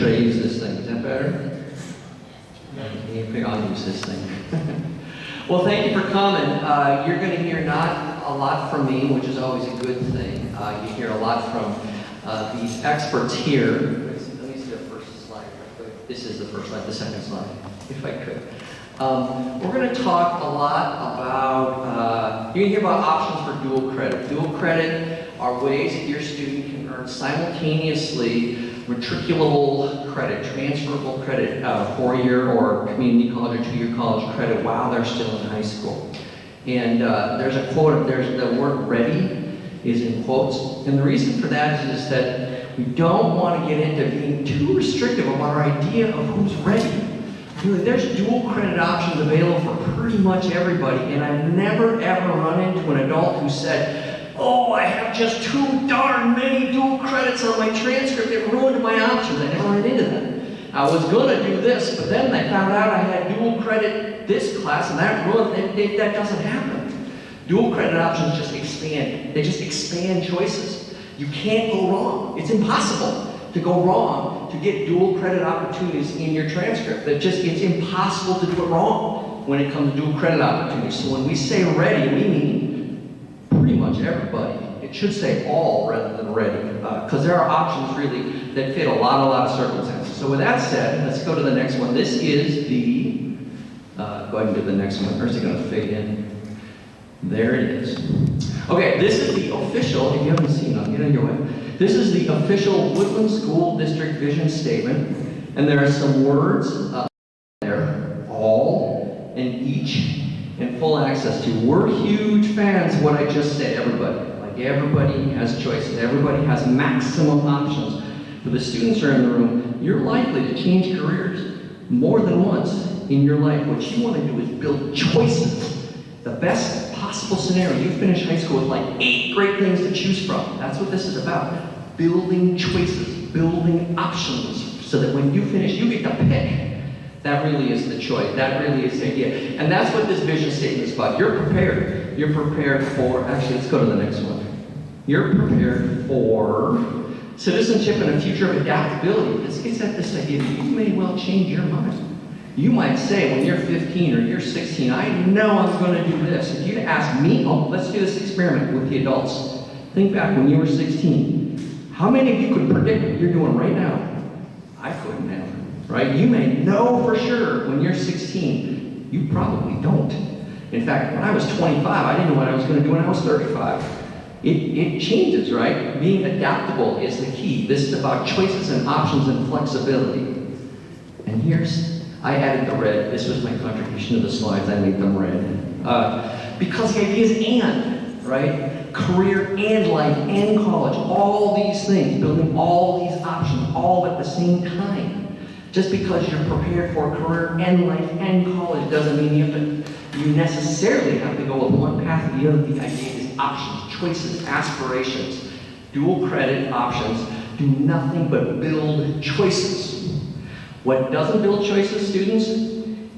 should I use this thing? Is that better? I'll use this thing. Well, thank you for coming. You're going to hear not a lot from me, which is always a good thing. You hear a lot from these experts here. Let me see the first slide. This is the first slide, the second slide, if I could. We're going to talk a lot about, you're going to hear about options for dual credit. Dual credit are ways that your student can earn simultaneously matriculable credit, transferable credit, 4-year or community college or 2-year college credit while they're still in high school. And there's a quote, there's the word ready is in quotes. And the reason for that is that we don't want to get into being too restrictive about our idea of who's ready. Really, there's dual credit options available for pretty much everybody, and I've never ever run into an adult who said, oh, I have just too darn many dual credits on my transcript, it ruined my options. I never ran into that. I was going to do this, but then I found out I had dual credit this class, and that ruined, that doesn't happen. Dual credit options just expand. They just expand choices. You can't go wrong. It's impossible to go wrong to get dual credit opportunities in your transcript. It's impossible to do it wrong when it comes to dual credit opportunities. So when we say ready, we mean pretty much everybody. It should say all rather than ready, because there are options really that fit a lot of circumstances. So with that said, let's go to the next one. This is the, go ahead and do the next one. Or is it going to fade in? There it is. Okay, this is the official, if you haven't seen it, get on your way. This is the official Woodland School District Vision Statement, and there are some words there, all, and each, and full access to. We're huge fans of what I just said, everybody. Like everybody has choices, everybody has maximum options. For the students who are in the room, you're likely to change careers more than once in your life. What you want to do is build choices. The best possible scenario, you finish high school with like 8 great things to choose from. That's what this is about. Building choices, building options, so that when you finish, you get to pick. That really is the choice. That really is the idea. And that's what this vision statement is about. You're prepared. You're prepared for, actually, let's go to the next one. You're prepared for citizenship and a future of adaptability. This gets at this idea that you may well change your mind. You might say when you're 15 or you're 16, I know I'm going to do this. If you ask me, let's do this experiment with the adults. Think back when you were 16. How many of you could predict what you're doing right now? I couldn't have, right? You may know for sure when you're 16. You probably don't. In fact, when I was 25, I didn't know what I was going to do when I was 35. It changes, right? Being adaptable is the key. This is about choices and options and flexibility. And I added the red. This was my contribution to the slides. I made them red. Because the idea is and, right? Career and life and college, all these things, building all these options all at the same time. Just because you're prepared for a career and life and college doesn't mean you necessarily have to go with one path or the other. The idea is options, choices, aspirations. Dual credit options do nothing but build choices. What doesn't build choices, students,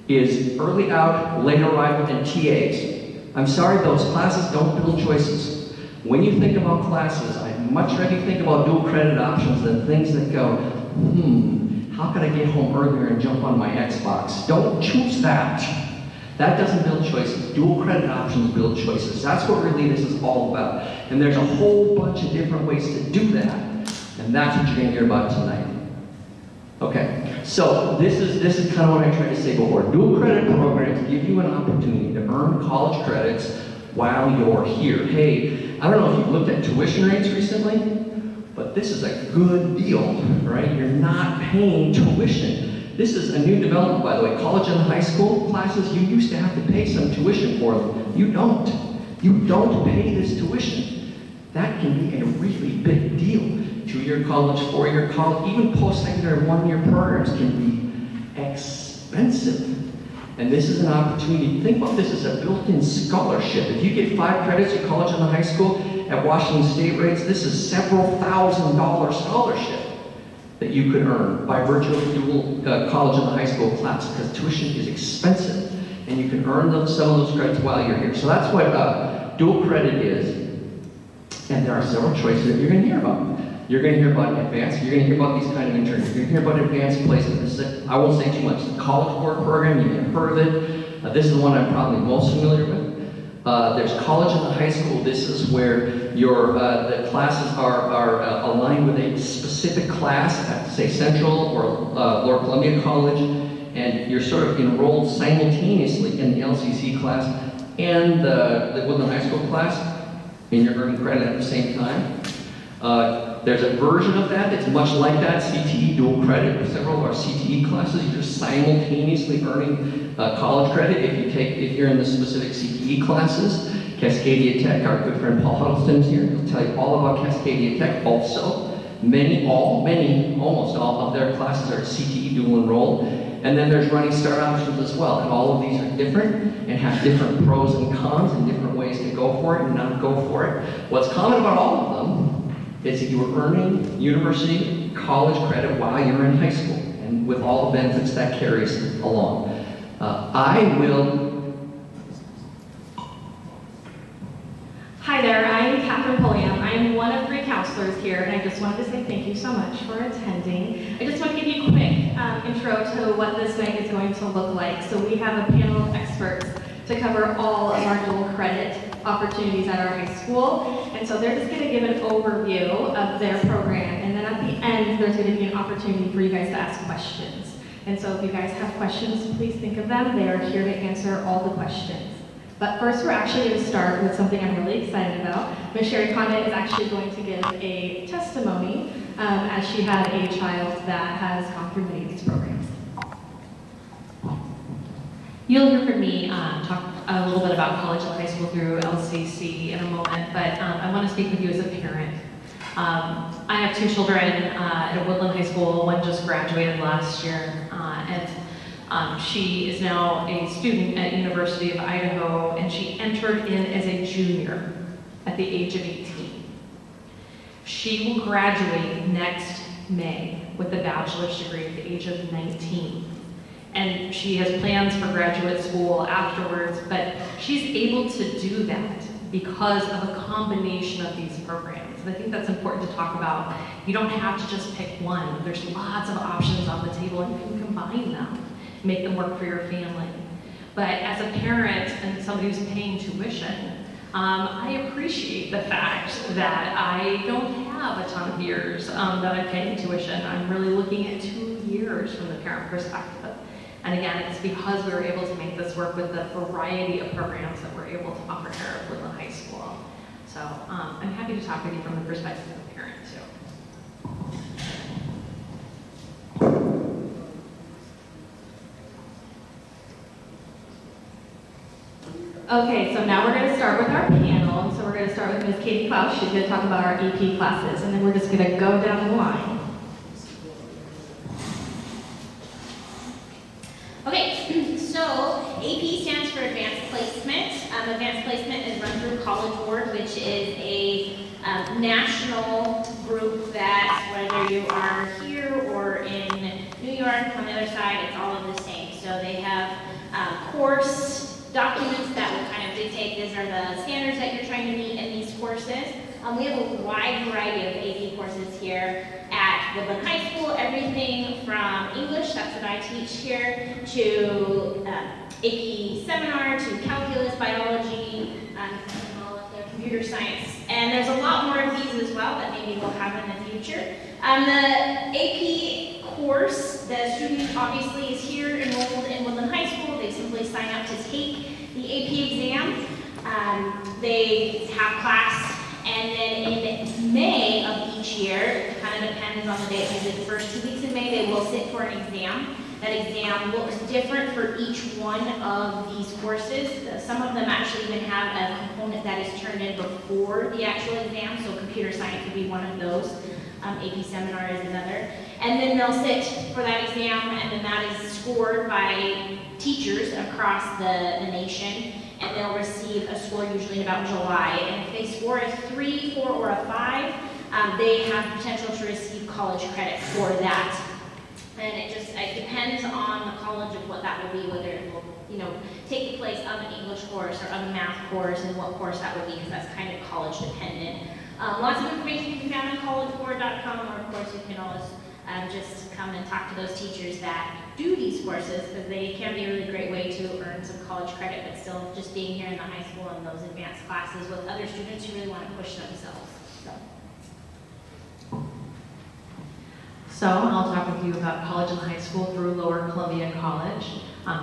is early out, late arrival, and TAs. I'm sorry, those classes don't build choices. When you think about classes, I'd much rather think about dual credit options than things that go, how can I get home earlier and jump on my Xbox? Don't choose that. That doesn't build choices. Dual credit options build choices. That's what really this is all about. And there's a whole bunch of different ways to do that. And that's what you're going to hear about tonight. Okay, so this is kind of what I tried to say before. Dual credit programs give you an opportunity to earn college credits while you're here. Hey, I don't know if you've looked at tuition rates recently, but this is a good deal, right? You're not paying tuition. This is a new development, by the way. College and high school classes, you used to have to pay some tuition for them. You don't. You don't pay this tuition. That can be a really big deal. 2-year college, 4-year college, even post-secondary 1-year programs can be expensive. And this is an opportunity. Think about this as a built-in scholarship. If you get 5 credits at college and high school at Washington State rates, this is several $1,000 scholarship that you could earn by virtue of dual college and high school class, because tuition is expensive, and you can earn some of those credits while you're here. So that's what dual credit is, and there are several choices that you're going to hear about. You're going to hear about advanced, you're going to hear about these kind of interns, you're going to hear about advanced placement. I won't say too much. The College Board program, you may have heard of it. This is the one I'm probably most familiar with. There's college and the high school. This is where your the classes are aligned with a specific class at, say, Central or Lower Columbia College, and you're sort of enrolled simultaneously in the LCC class and the Woodland High School class, and you're earning credit at the same time. There's a version of that that's much like that, CTE dual credit. With several of our CTE classes, you're simultaneously earning college credit if you're in the specific CTE classes. Cascadia Tech, our good friend Paul Huddleston is here. He'll tell you all about Cascadia Tech also. Almost all of their classes are CTE dual enrolled. And then there's running start options as well. And all of these are different and have different pros and cons and different ways to go for it and not go for it. What's common about all of them is that you are earning university college credit while you're in high school, and with all the benefits that carries along. Hi there, I'm Catherine Pulliam. I'm one of 3 counselors here, and I just wanted to say thank you so much for attending. I just want to give you a quick intro to what this night is going to look like. So we have a panel of experts to cover all of our dual credit opportunities at our high school. And so they're just going to give an overview of their program. And then at the end, there's going to be an opportunity for you guys to ask questions. And so if you guys have questions, please think of them. They are here to answer all the questions. But first, we're actually going to start with something I'm really excited about. Ms. Sherry Condit is actually going to give a testimony as she had a child that has gone through many of these programs. You'll hear from me talk a little bit about college and high school through LCC in a moment, but I want to speak with you as a parent. I have 2 children at Woodland High School. One just graduated last year, and she is now a student at University of Idaho, and she entered in as a junior at the age of 18. She will graduate next May with a bachelor's degree at the age of 19. And she has plans for graduate school afterwards, but she's able to do that because of a combination of these programs. And I think that's important to talk about. You don't have to just pick one. There's lots of options on the table, and you can combine them, make them work for your family. But as a parent and somebody who's paying tuition, I appreciate the fact that I don't have a ton of years that I'm paying tuition. I'm really looking at 2 years from the parent perspective. And again, it's because we were able to make this work with the variety of programs that we're able to offer here at Woodland High School. So I'm happy to talk with you from the perspective of a parent too. Okay, so now we're going to start with our panel. So we're going to start with Ms. Katie Klaus. She's going to talk about our AP classes, and then we're just going to go down the line. Okay, so AP stands for Advanced Placement. Advanced Placement is run through College Board, which is a national group that whether you are here or in New York on the other side, it's all of the same. So they have course documents that will kind of dictate these are the standards that you're trying to meet in these courses. We have a wide variety of AP courses here at Woodland High School, everything from English, that's what I teach here, to AP seminar, to calculus, biology, computer science. And there's a lot more of these as well that maybe we'll have in the future. The AP course, the student obviously is here enrolled in Woodland High School. They simply sign up to take the AP exam. They have class, and then in May of each year, it kind of depends on the day, usually the first 2 weeks in May, they will sit for an exam. That exam looks different for each one of these courses. Some of them actually even have a component that is turned in before the actual exam, so computer science would be one of those. AP seminar is another. And then they'll sit for that exam, and then that is scored by teachers across the nation, and they'll receive a score usually in about July. And if they score a 3, 4, or a 5, they have potential to receive college credit for that. And it depends on the college of what that will be, whether it will, take the place of an English course or of a math course, and what course that would be, because that's kind of college dependent. Lots of information can be found on collegeboard.com, or of course you can always just come and talk to those teachers that do these courses, because they can be a really great way to earn some college credit, but still just being here in the high school and those advanced classes with other students who really want to push themselves. So I'll talk with you about college and high school through Lower Columbia College.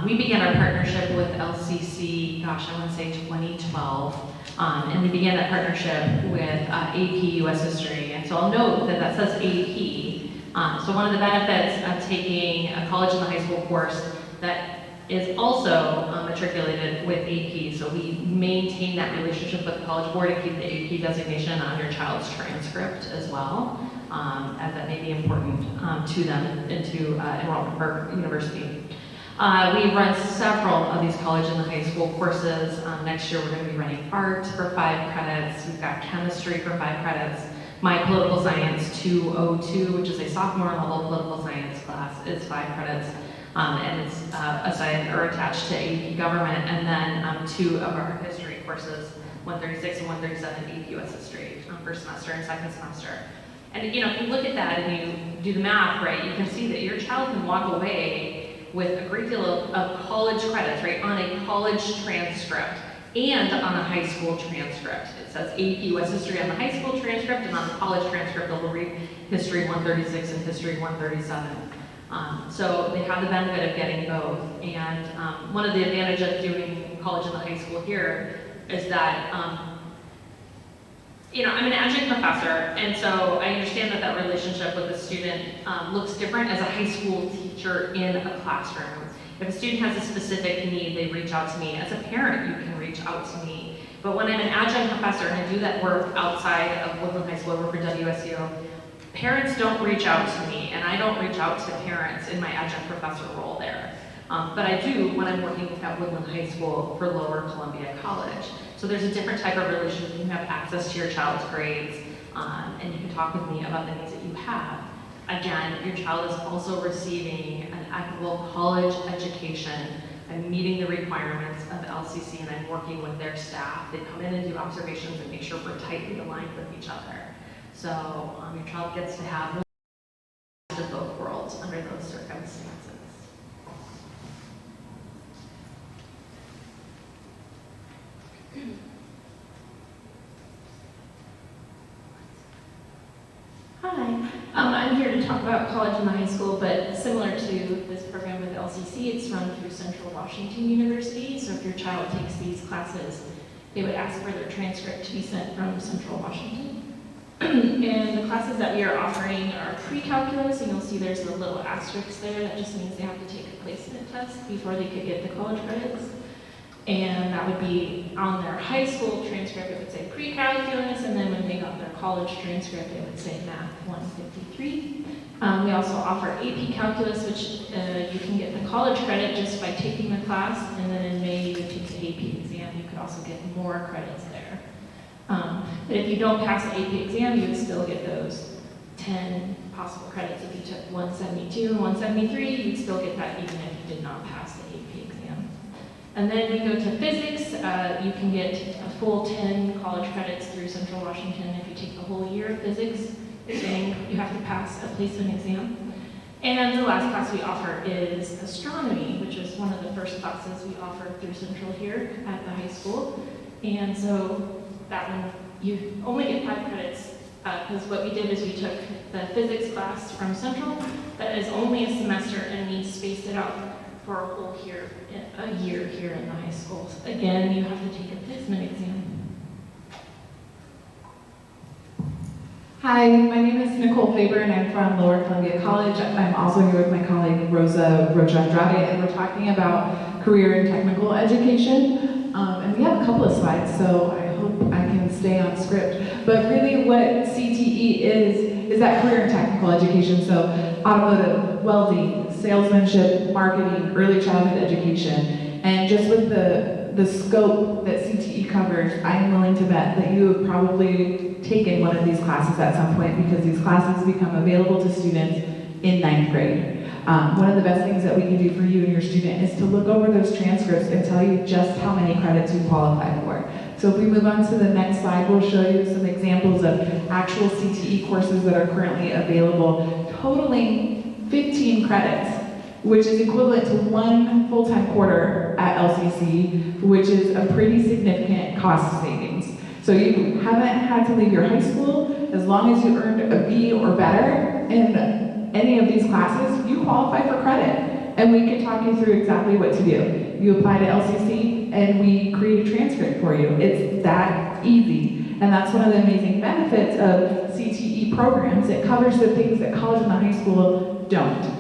We began our partnership with LCC, gosh, I want to say 2012. And we began that partnership with AP US History. And so I'll note that that says AP. So one of the benefits of taking a college and high school course that is also matriculated with AP, so we maintain that relationship with the College Board and keep the AP designation on your child's transcript as well, as that may be important to them into enrollment for university. We run several of these college and high school courses. Next year we're going to be running art for 5 credits. We've got chemistry for 5 credits. My political science 202, which is a sophomore level political science class, is 5 credits. And it's assigned or attached to AP government. And then 2 of our history courses, 136 and 137 AP US history, first semester and second semester. And you know, if you look at that and you do the math, right, you can see that your child can walk away with a great deal of college credits, right, on a college transcript and on a high school transcript. It says AP US history on the high school transcript, and on the college transcript they'll read history 136 and history 137. So they have the benefit of getting both. And one of the advantages of doing college and the high school here is that you know, I'm an adjunct professor, and so I understand that that relationship with the student looks different as a high school teacher in a classroom. If a student has a specific need, they reach out to me. As a parent, you can reach out to me. But when I'm an adjunct professor and I do that work outside of Woodland High School, I work for WSU, parents don't reach out to me, and I don't reach out to parents in my adjunct professor role there. But I do when I'm working at Woodland High School for Lower Columbia College. So there's a different type of relationship. You have access to your child's grades, and you can talk with me about the needs that you have. Again, your child is also receiving an equitable college education. I'm meeting the requirements of LCC, and I'm working with their staff. They come in and do observations and make sure we're tightly aligned with each other. So your child gets to have the best of both worlds under those circumstances. Hi, I'm here to talk about college and the high school, but similar to this program with LCC, it's run through Central Washington University. So if your child takes these classes, they would ask for their transcript to be sent from Central Washington. And the classes that we are offering are pre-calculus, and you'll see there's a little asterisk there. That just means they have to take a placement test before they could get the college credits. And that would be on their high school transcript, it would say pre-calculus, and then when they got their college transcript, it would say math 153. We also offer AP calculus, which you can get the college credit just by taking the class, and then in May you would take the AP exam. You could also get more credits there. But if you don't pass the AP exam, you would still get those 10 possible credits. If you took 172 and 173, you'd still get that even if you did not pass the AP exam. And then we go to physics. You can get a full 10 college credits through Central Washington if you take the whole year of physics. Saying you have to pass a placement exam. And the last class we offer is astronomy, which is one of the first classes we offered through Central here at the high school. And so that one, you only get 5 credits, because what we did is we took the physics class from Central, that is only a semester, and we spaced it out for a whole year here in the high school. Again, you have to take a placement exam. Hi, my name is Nicole Faber, and I'm from Lower Columbia College. I'm also here with my colleague Rosa Rocha Andrade, and we're talking about career and technical education. And we have a couple of slides, so I hope I can stay on script. But really what CTE is that career and technical education. So automotive, welding, salesmanship, marketing, early childhood education. And just with the scope that CTE covers, I am willing to bet that you have probably taken one of these classes at some point, because these classes become available to students in 9th grade. One of the best things that we can do for you and your student is to look over those transcripts and tell you just how many credits you qualify for. So if we move on to the next slide, we'll show you some examples of actual CTE courses that are currently available, totaling 15 credits, which is equivalent to 1 full-time quarter at LCC, which is a pretty significant cost savings. So you haven't had to leave your high school. As long as you earned a B or better in any of these classes, you qualify for credit. And we can talk you through exactly what to do. You apply to LCC and we create a transcript for you. It's that easy. And that's one of the amazing benefits of CTE programs. It covers the things that college and the high school don't.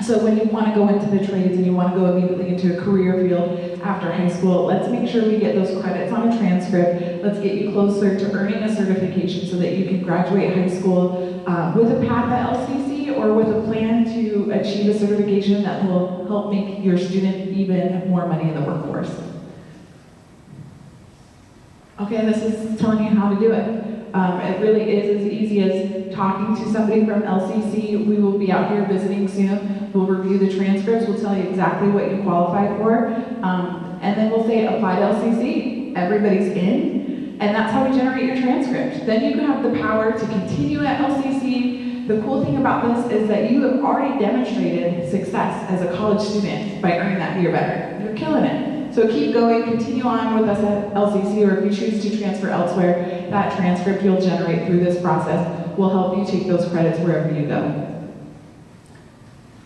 So when you want to go into the trades and you want to go immediately into a career field after high school, let's make sure we get those credits on a transcript. Let's get you closer to earning a certification so that you can graduate high school with a path at LCC or with a plan to achieve a certification that will help make your student even more money in the workforce. Okay, this is telling you how to do it. It really is as easy as talking to somebody from LCC. We will be out here visiting soon. We'll review the transcripts. We'll tell you exactly what you qualify for. And then we'll say apply to LCC. Everybody's in. And that's how we generate your transcript. Then you can have the power to continue at LCC. The cool thing about this is that you have already demonstrated success as a college student by earning that B or better. You're killing it. So keep going, continue on with us at LCC, or if you choose to transfer elsewhere, that transcript you'll generate through this process will help you take those credits wherever you go.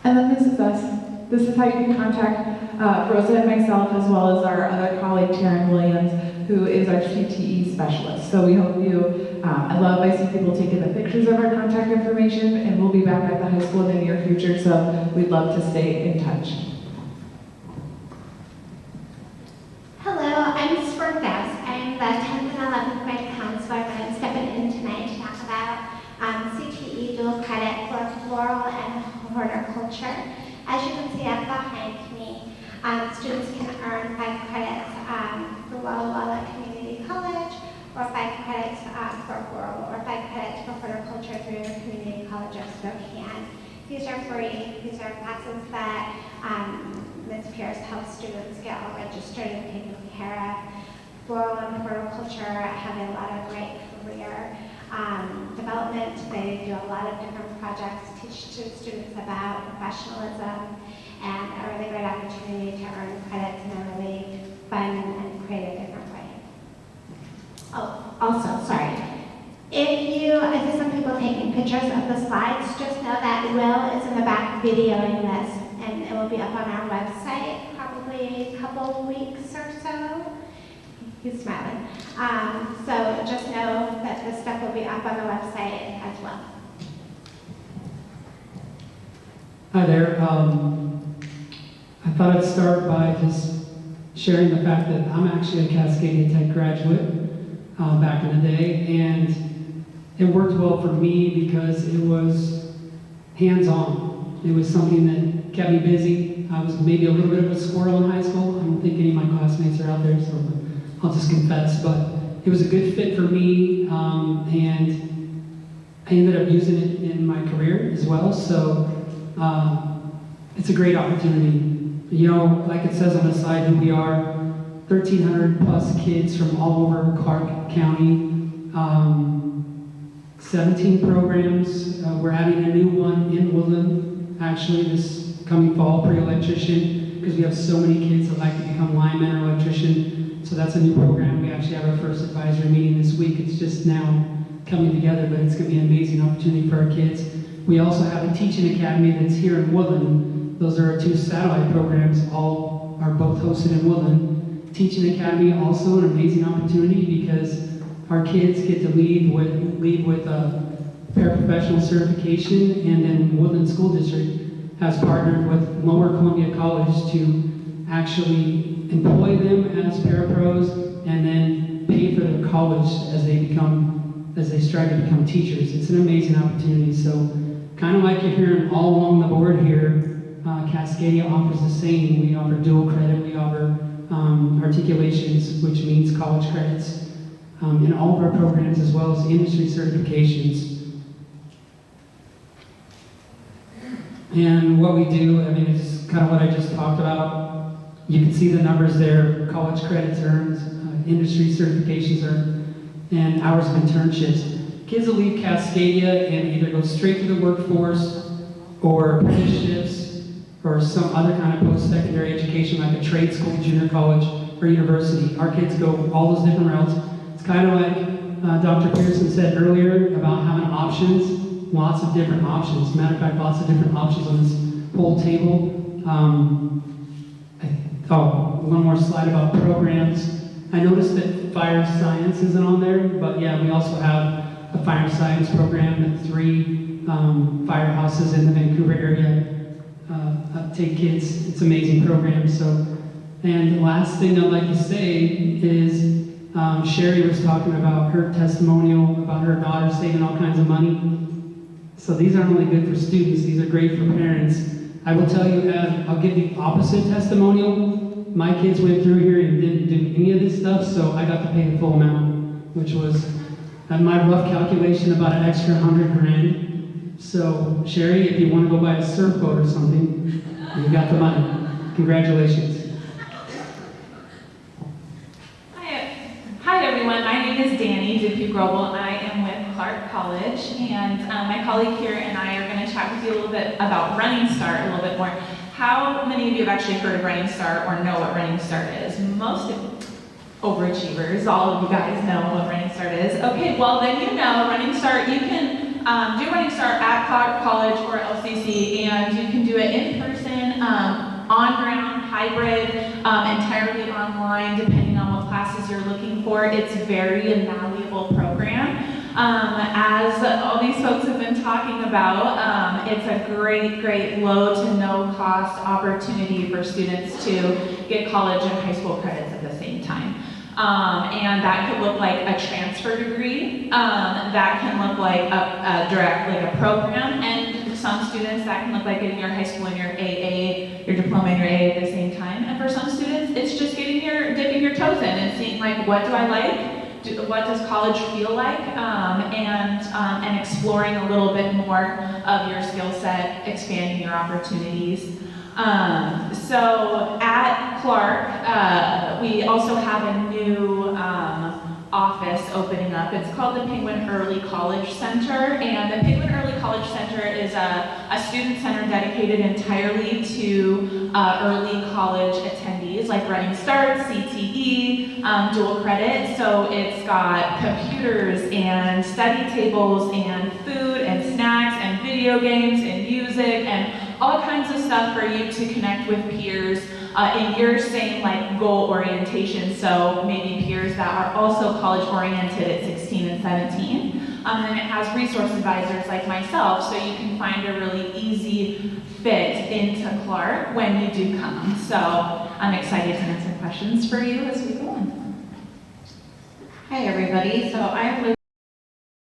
And then this is us. This is how you can contact Rosa and myself, as well as our other colleague, Taryn Williams, who is our CTE specialist. So we hope you, I see people taking the pictures of our contact information, and we'll be back at the high school in the near future, so we'd love to stay in touch. Hello, I'm Sperghouse. I'm the 10th and 11th grade counselor, but I'm stepping in tonight to talk about CTE dual credit for floral and horticulture. As you can see up behind me, students can earn 5 credits for Walla Walla Community College, or 5 credits for floral, or 5 credits for horticulture through the Community College of Spokane. These are free. These are classes that Ms. Pierce helps students get all registered and taken care of. Floral and horticulture have a lot of great career development. They do a lot of different projects, teach students about professionalism, and a really great opportunity to earn credits in a really fun and creative different way. Oh, also, sorry. I see some people taking pictures of the slides, just know that Will is in the back videoing this, and it will be up on our website probably a couple weeks or so. He's smiling. So just know that this stuff will be up on the website as well. Hi there. I thought I'd start by just sharing the fact that I'm actually a Cascadia Tech graduate back in the day, and it worked well for me because it was hands-on. It was something that kept me busy. I was maybe a little bit of a squirrel in high school. I don't think any of my classmates are out there, so I'll just confess. But it was a good fit for me, and I ended up using it in my career as well. So it's a great opportunity. You know, like it says on the side who we are, 1,300 plus kids from all over Clark County. 17 programs. We're adding a new one in Woodland, actually, this coming fall, pre-electrician, because we have so many kids that like to become lineman or electrician. So that's a new program. We actually have our first advisory meeting this week. It's just now coming together, but it's going to be an amazing opportunity for our kids. We also have a teaching academy that's here in Woodland. Those are our 2 satellite programs, all are both hosted in Woodland. Teaching academy, also an amazing opportunity because our kids get to lead with a paraprofessional certification, and then Woodland School District has partnered with Lower Columbia College to actually employ them as parapros and then pay for their college as they strive to become teachers. It's an amazing opportunity. So kind of like you're hearing all along the board here, Cascadia offers the same. We offer dual credit, we offer articulations, which means college credits, in all of our programs, as well as industry certifications. And what we do, I mean, it's kind of what I just talked about. You can see the numbers there. College credits earned, industry certifications and hours of internships. Kids will leave Cascadia and either go straight to the workforce or apprenticeships or some other kind of post-secondary education like a trade school, junior college, or university. Our kids go all those different routes. It's kind of like Dr. Pearson said earlier about having options, lots of different options. Matter of fact, lots of different options on this whole table. One more slide about programs. I noticed that fire science isn't on there, but yeah, we also have a fire science program at 3 firehouses in the Vancouver area. Take kids, it's an amazing program. And the last thing I'd like to say is Sherry was talking about her testimonial about her daughter saving all kinds of money. So these aren't only good for students, these are great for parents. I will tell you, I'll give the opposite testimonial. My kids went through here and didn't do any of this stuff, so I got to pay the full amount, which was, at my rough calculation, about an extra $100 grand. So, Sherry, if you want to go buy a surfboat or something, you got the money. Congratulations. Hi everyone, my name is Danny Dupuy-Grobel. I am with Clark College, and my colleague here and I are going to chat with you a little bit about Running Start a little bit more. How many of you have actually heard of Running Start or know what Running Start is? Most overachievers, all of you guys know what Running Start is. Okay, well then you know Running Start, you can do Running Start at Clark College or LCC, and you can do it in person, on-ground, hybrid, entirely online, depending on what classes you're looking for. It's a very invaluable program. As all these folks have been talking about, it's a great low to no cost opportunity for students to get college and high school credits at the same time. And that could look like a transfer degree, that can look like a direct, like a program, and some students that can look like getting your high school and your AA, your diploma and your AA at the same time. And for some students, it's just dipping your toes in and seeing like, what do I like? What does college feel like? And exploring a little bit more of your skill set, expanding your opportunities. So at Clark, we also have a new office opening up. It's called the Penguin Early College Center, and the Penguin Early College Center is a student center dedicated entirely to early college attendees, like Running Start, CTE, dual credit. So it's got computers and study tables and food and snacks and video games and music and all kinds of stuff for you to connect with peers in your same like goal orientation. So maybe peers that are also college oriented at 16 and 17. And it has resource advisors like myself, so you can find a really easy fit into Clark when you do come. So I'm excited to answer questions for you as we go on. Hi everybody, so I'm Lucy,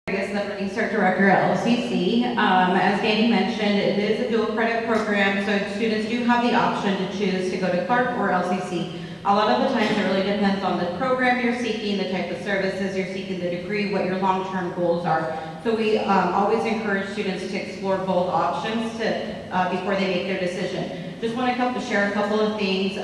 the Running Start Director at LCC. As Danny mentioned, it is a dual credit program, so students do have the option to choose to go to Clark or LCC. A lot of the times it really depends on the program you're seeking, the type of services you're seeking, the degree, what your long-term goals are. So we always encourage students to explore both options before they make their decision. Just want to share a couple of things,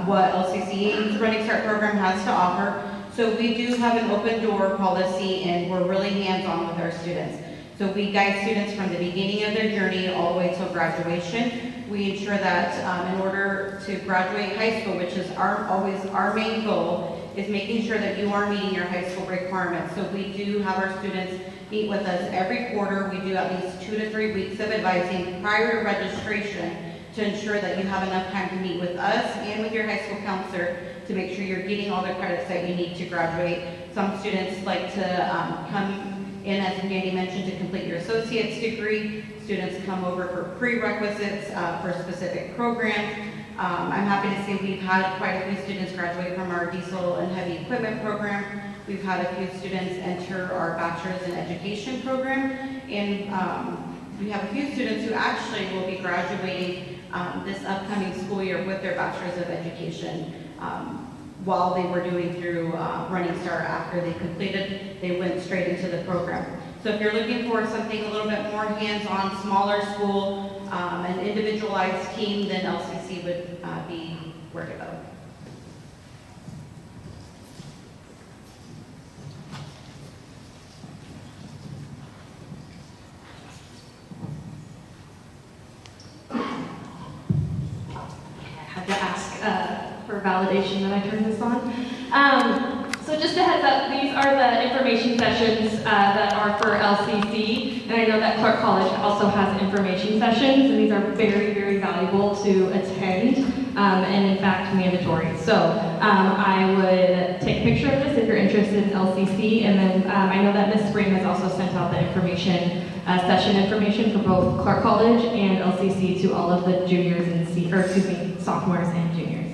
what LCC's Running Start program has to offer. So we do have an open door policy, and we're really hands-on with our students. So we guide students from the beginning of their journey all the way till graduation. We ensure that in order to graduate high school, which is always our main goal, is making sure that you are meeting your high school requirements. So we do have our students meet with us every quarter. We do at least 2 to 3 weeks of advising prior to registration to ensure that you have enough time to meet with us and with your high school counselor to make sure you're getting all the credits that you need to graduate. Some students like to come in, as Danny mentioned, to complete your associate's degree. Students come over for prerequisites for specific programs. I'm happy to say we've had quite a few students graduate from our diesel and heavy equipment program. We've had a few students enter our bachelor's in education program, and we have a few students who actually will be graduating this upcoming school year with their bachelor's of education. While they were doing through Running Start, after they completed, they went straight into the program. So if you're looking for something a little bit more hands-on, smaller school, an individualized team, then LCC would be where to go. for validation that I turned this on. So just a heads up, these are the information sessions that are for LCC, and I know that Clark College also has information sessions, and these are very, very valuable to attend, and in fact mandatory. So I would take a picture of this if you're interested in LCC, and then I know that Ms. Spring has also sent out the information, session information for both Clark College and LCC to all of the juniors and sophomores and juniors.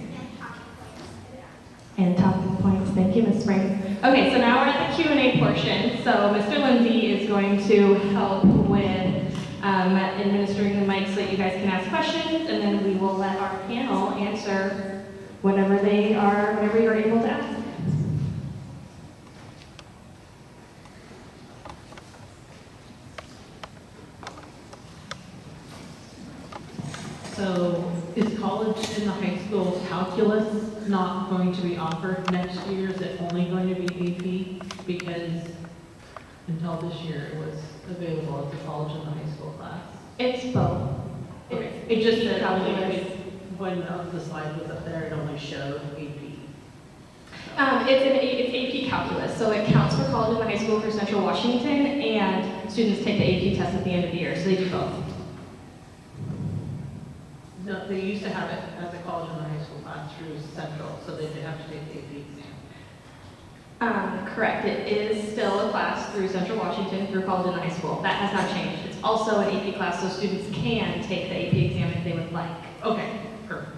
And talking points, thank you, Ms. Spring. Okay, so now we're at the Q&A portion. So Mr. Lindsay is going to help with administering the mic so that you guys can ask questions, and then we will let our panel answer whatever you're able to ask. So is college in the high school calculus not going to be offered next year? Is it only going to be AP? Because until this year it was available as a college in the high school class. It's both. Okay. It just That only, calculus. when the slide was up there, it only showed AP. It's AP calculus, so it counts for college in the high school for Central Washington, and students take the AP test at the end of the year, so they do both. No, they used to have it as a college in the high school class through Central, so they did have to take the AP exam. Correct. It is still a class through Central Washington through college and high school. That has not changed. It's also an AP class, so students can take the AP exam if they would like. Okay, perfect.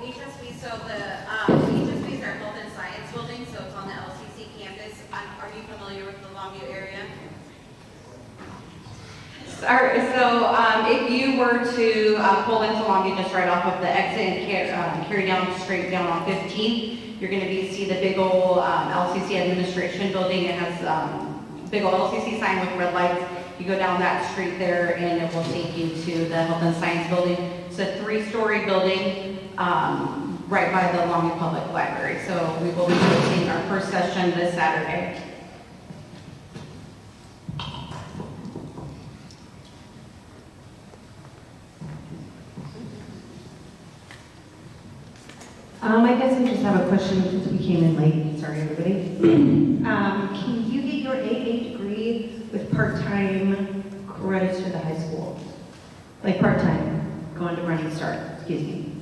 HSB, so the HSB is our Health and Science building, so it's on the LCC campus. Are you familiar with the Longview area? Sorry, so if you were to pull into Longview just right off of the exit and carry down straight down on 15th, you're going to see the big old LCC administration building. It has big old LCC sign with red lights. You go down that street there and it will take you to the Health and Science building. It's a 3-story building right by the Longview Public Library. So we will be hosting our first session this Saturday. I guess I just have a question since we came in late. Sorry, everybody. Can you get your AA degree with part-time credits to the high school? Like part-time, going to Running Start, excuse me.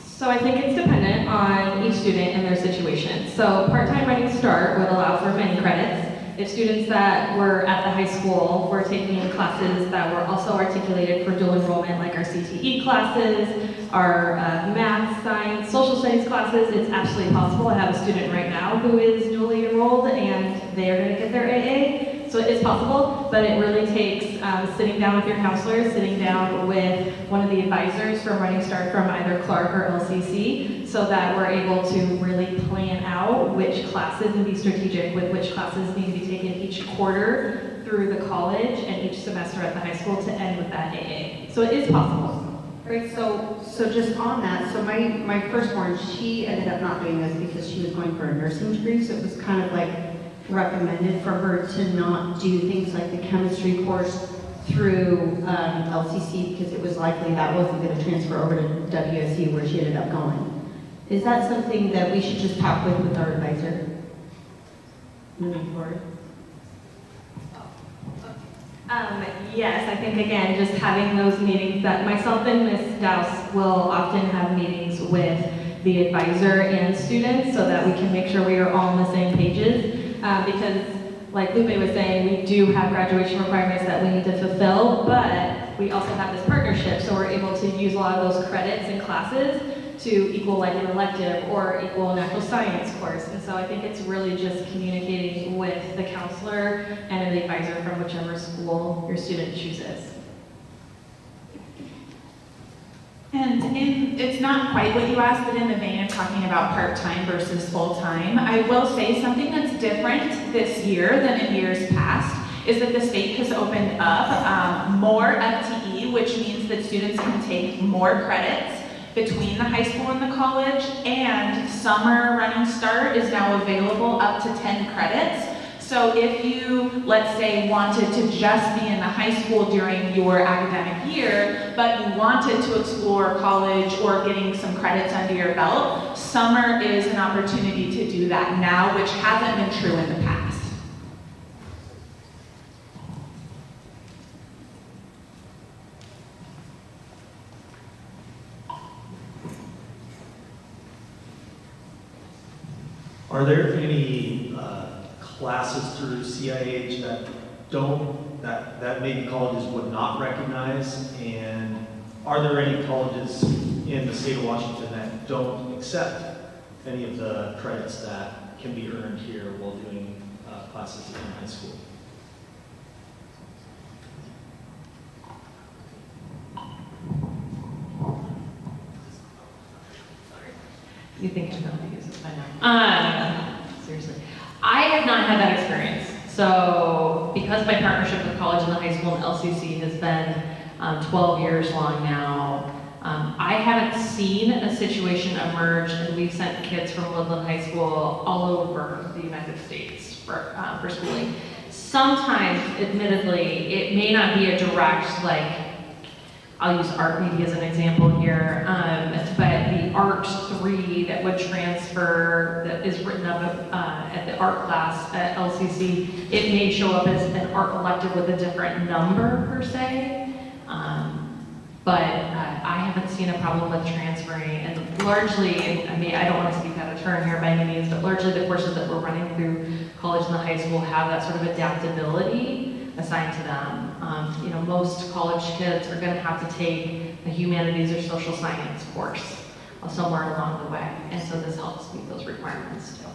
So I think it's dependent on each student and their situation. So part-time Running Start would allow for many credits. If students that were at the high school were taking classes that were also articulated for dual enrollment, like our CTE classes, our math, science, social studies classes, it's absolutely possible. I have a student right now who is dually enrolled and they are going to get their AA. So it is possible, but it really takes sitting down with your counselors, sitting down with one of the advisors from Running Start from either Clark or LCC, so that we're able to really plan out which classes and be strategic with which classes need to be taken each quarter through the college and each semester at the high school to end with that AA. So it is possible. Right, so just on that, so my firstborn, she ended up not doing this because she was going for a nursing degree, so it was kind of like recommended for her to not do things like the chemistry course through LCC because it was likely that wasn't going to transfer over to WSU where she ended up going. Is that something that we should just talk with our advisor moving forward? Yes, I think again, just having those meetings that myself and Ms. Douse will often have meetings with the advisor and students so that we can make sure we are all on the same pages. Because like Lupe was saying, we do have graduation requirements that we need to fulfill, but we also have this partnership, so we're able to use a lot of those credits and classes to equal like an elective or equal a natural science course. And so I think it's really just communicating with the counselor and the advisor from whichever school your student chooses. And it's not quite what you asked, but in the vein of talking about part-time versus full-time, I will say something that's different this year than in years past is that the state has opened up more FTE, which means that students can take more credits between the high school and the college, and summer Running Start is now available up to 10 credits. So if you, let's say, wanted to just be in the high school during your academic year, but you wanted to explore college or getting some credits under your belt, summer is an opportunity to do that now, which hasn't been true in the past. Are there any classes through CIH that maybe colleges would not recognize? And are there any colleges in the state of Washington that don't accept any of the credits that can be earned here while doing classes in high school? You think I'm going to use this by now? Seriously. I have not had that experience. So, because my partnership with college and the high school and LCC has been 12 years long now, I haven't seen a situation emerge, and we've sent kids from Woodland High School all over the United States for schooling. Sometimes, admittedly, it may not be a direct, like, I'll use art maybe as an example here, but the art 3 that would transfer, that is written up at the art class at LCC, it may show up as an art elective with a different number per se, but I haven't seen a problem with transferring, and largely, and I mean, I don't want to speak out of turn here by any means, but largely the courses that we're running through college and the high school have that sort of adaptability assigned to them. You know, most college kids are going to have to take a humanities or social science course somewhere along the way, and so this helps meet those requirements too.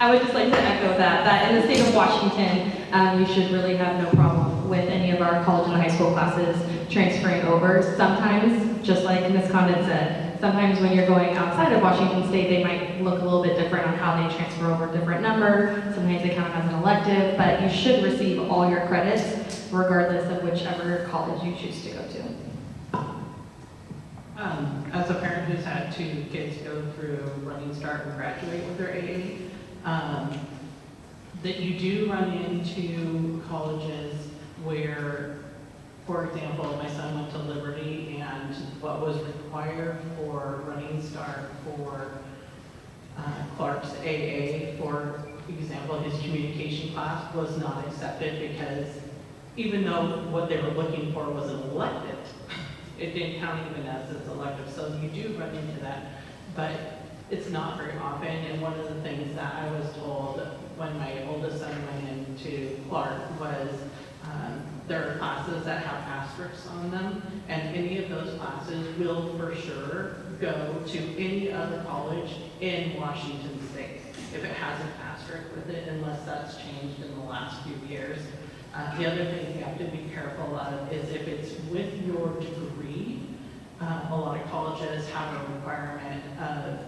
I would just like to echo that in the state of Washington, you should really have no problem with any of our college and high school classes transferring over. Sometimes, just like Ms. Condon said, sometimes when you're going outside of Washington State, they might look a little bit different on how they transfer over a different number. Sometimes they count as an elective, but you should receive all your credits regardless of whichever college you choose to go to. As a parent who's had 2 kids go through Running Start and graduate with their AA, that you do run into colleges where, for example, my son went to Liberty, and what was required for Running Start for Clark's AA, for example, his communication class was not accepted because even though what they were looking for was an elective, it didn't count even as an elective. So you do run into that, but it's not very often. And one of the things that I was told when my oldest son went into Clark was there are classes that have asterisks on them, and any of those classes will for sure go to any other college in Washington State if it has an asterisk with it, unless that's changed in the last few years. The other thing you have to be careful of is if it's with your degree. A lot of colleges have a requirement of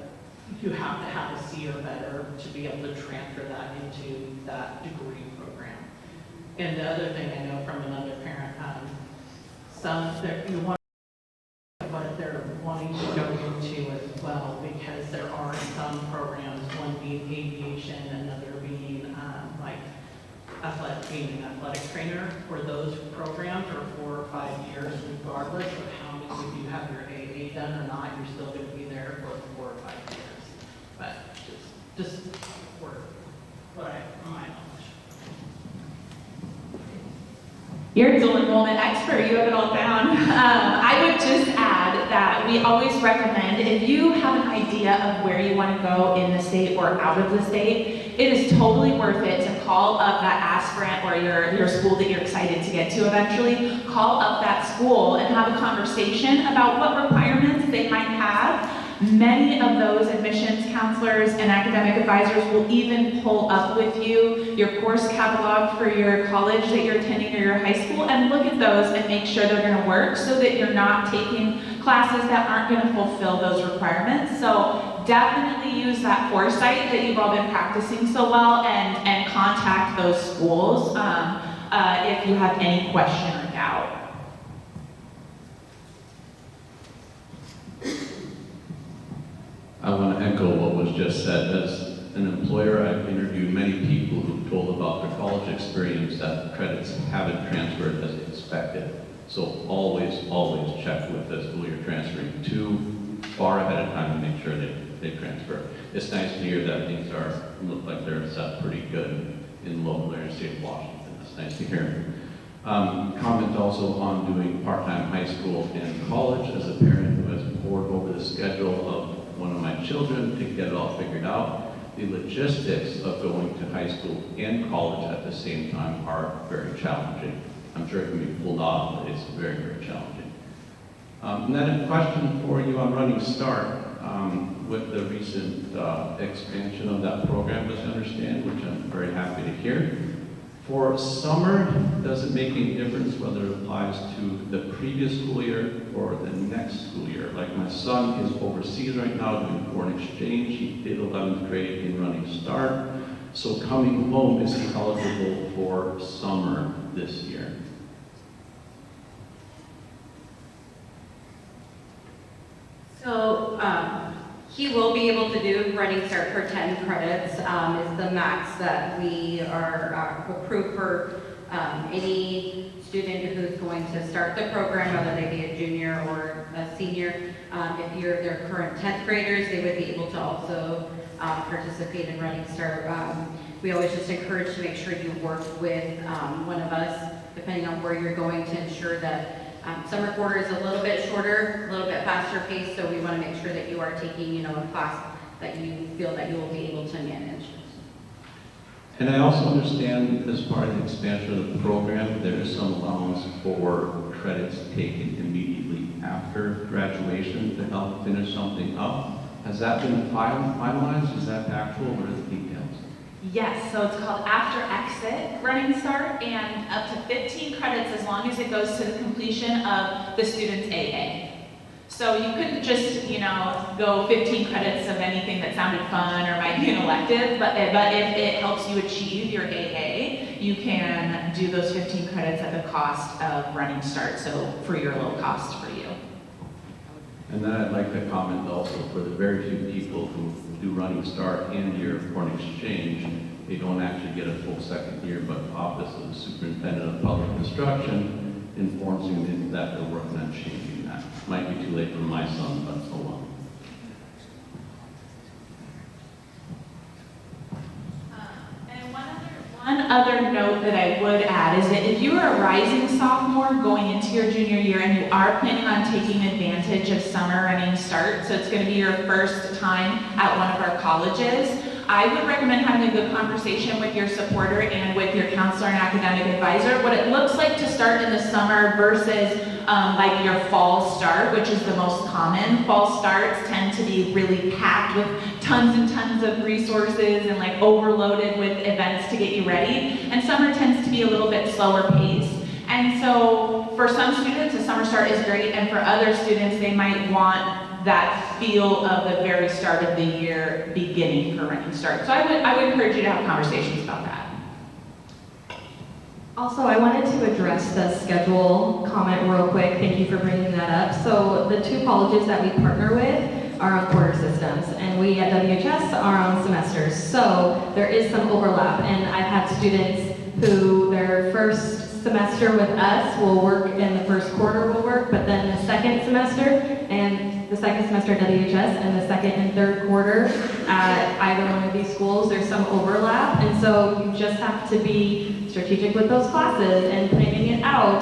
you have to have a C or better to be able to transfer that into that degree program. And the other thing I know from another parent, you want what they're wanting to go into as well, because there are some programs, one being aviation, another being being an athletic trainer, where those programs are 4 or 5 years, regardless of how many of you have your AA done or not, you're still going to be there for 4 or 5 years. But just for what I, from my knowledge. You're a dual enrollment expert, you have it all down. I would just add that we always recommend, if you have an idea of where you want to go in the state or out of the state, it is totally worth it to call up that aspirant or your school that you're excited to get to eventually. Call up that school and have a conversation about what requirements they might have. Many of those admissions counselors and academic advisors will even pull up with you your course catalog for your college that you're attending or your high school, and look at those and make sure they're going to work so that you're not taking classes that aren't going to fulfill those requirements. So definitely use that foresight that you've all been practicing so well and contact those schools. if you have any question or doubt. I want to echo what was just said. As an employer, I've interviewed many people who've told about their college experience that credits haven't transferred as expected. So always, always check with the school you're transferring to far ahead of time to make sure they transfer. It's nice to hear that things look like they're set pretty good in local area state of Washington. That's nice to hear. Comment also on doing part-time high school and college. As a parent who has pored over the schedule of one of my children to get it all figured out, the logistics of going to high school and college at the same time are very challenging. I'm sure it can be pulled off, but it's very, very challenging. And then a question for you on Running Start. With the recent expansion of that program, as I understand, which I'm very happy to hear. For summer, does it make any difference whether it applies to the previous school year or the next school year? Like my son is overseas right now doing foreign exchange. He did 11th grade in Running Start. So coming home, is he eligible for summer this year? So he will be able to do Running Start for 10 credits, is the max that we are approved for any student who's going to start the program, whether they be a junior or a senior. If you're their current 10th graders, they would be able to also participate in Running Start. We always just encourage to make sure you work with one of us, depending on where you're going, to ensure that summer quarter is a little bit shorter, a little bit faster paced, so we want to make sure that you are taking, a class that you feel that you will be able to manage. And I also understand as part of the expansion of the program, there is some allowance for credits taken immediately after graduation to help finish something up. Has that been finalized? Is that actual? What are the details? Yes, so it's called After Exit Running Start, and up to 15 credits as long as it goes to the completion of the student's AA. So you couldn't just, go 15 credits of anything that sounded fun or might be an elective, but if it helps you achieve your AA, you can do those 15 credits at the cost of Running Start, so for your low cost for you. And then I'd like to comment also for the very few people who do Running Start and year foreign exchange, they don't actually get a full second year, but Office of the Superintendent of Public Instruction informs you that they're working on changing that. Might be too late for my son, but so long. And one other note that I would add is that if you are a rising sophomore going into your junior year and you are planning on taking advantage of summer Running Start, so it's going to be your first time at one of our colleges, I would recommend having a good conversation with your supporter and with your counselor and academic advisor, what it looks like to start in the summer versus like your fall start, which is the most common. Fall starts tend to be really packed with tons and tons of resources and like overloaded with events to get you ready. And summer tends to be a little bit slower paced. And so for some students, a summer start is great, and for other students, they might want that feel of the very start of the year beginning for Running Start. So I would encourage you to have conversations about that. Also, I wanted to address the schedule comment real quick. Thank you for bringing that up. So the two colleges that we partner with are on quarter systems, and we at WHS are on semesters. So there is some overlap, and I've had students who their first semester with us will work and the first quarter will work, but then the second semester at WHS and the second and third quarter at either one of these schools, there's some overlap, and so you just have to be strategic with those classes and planning it out.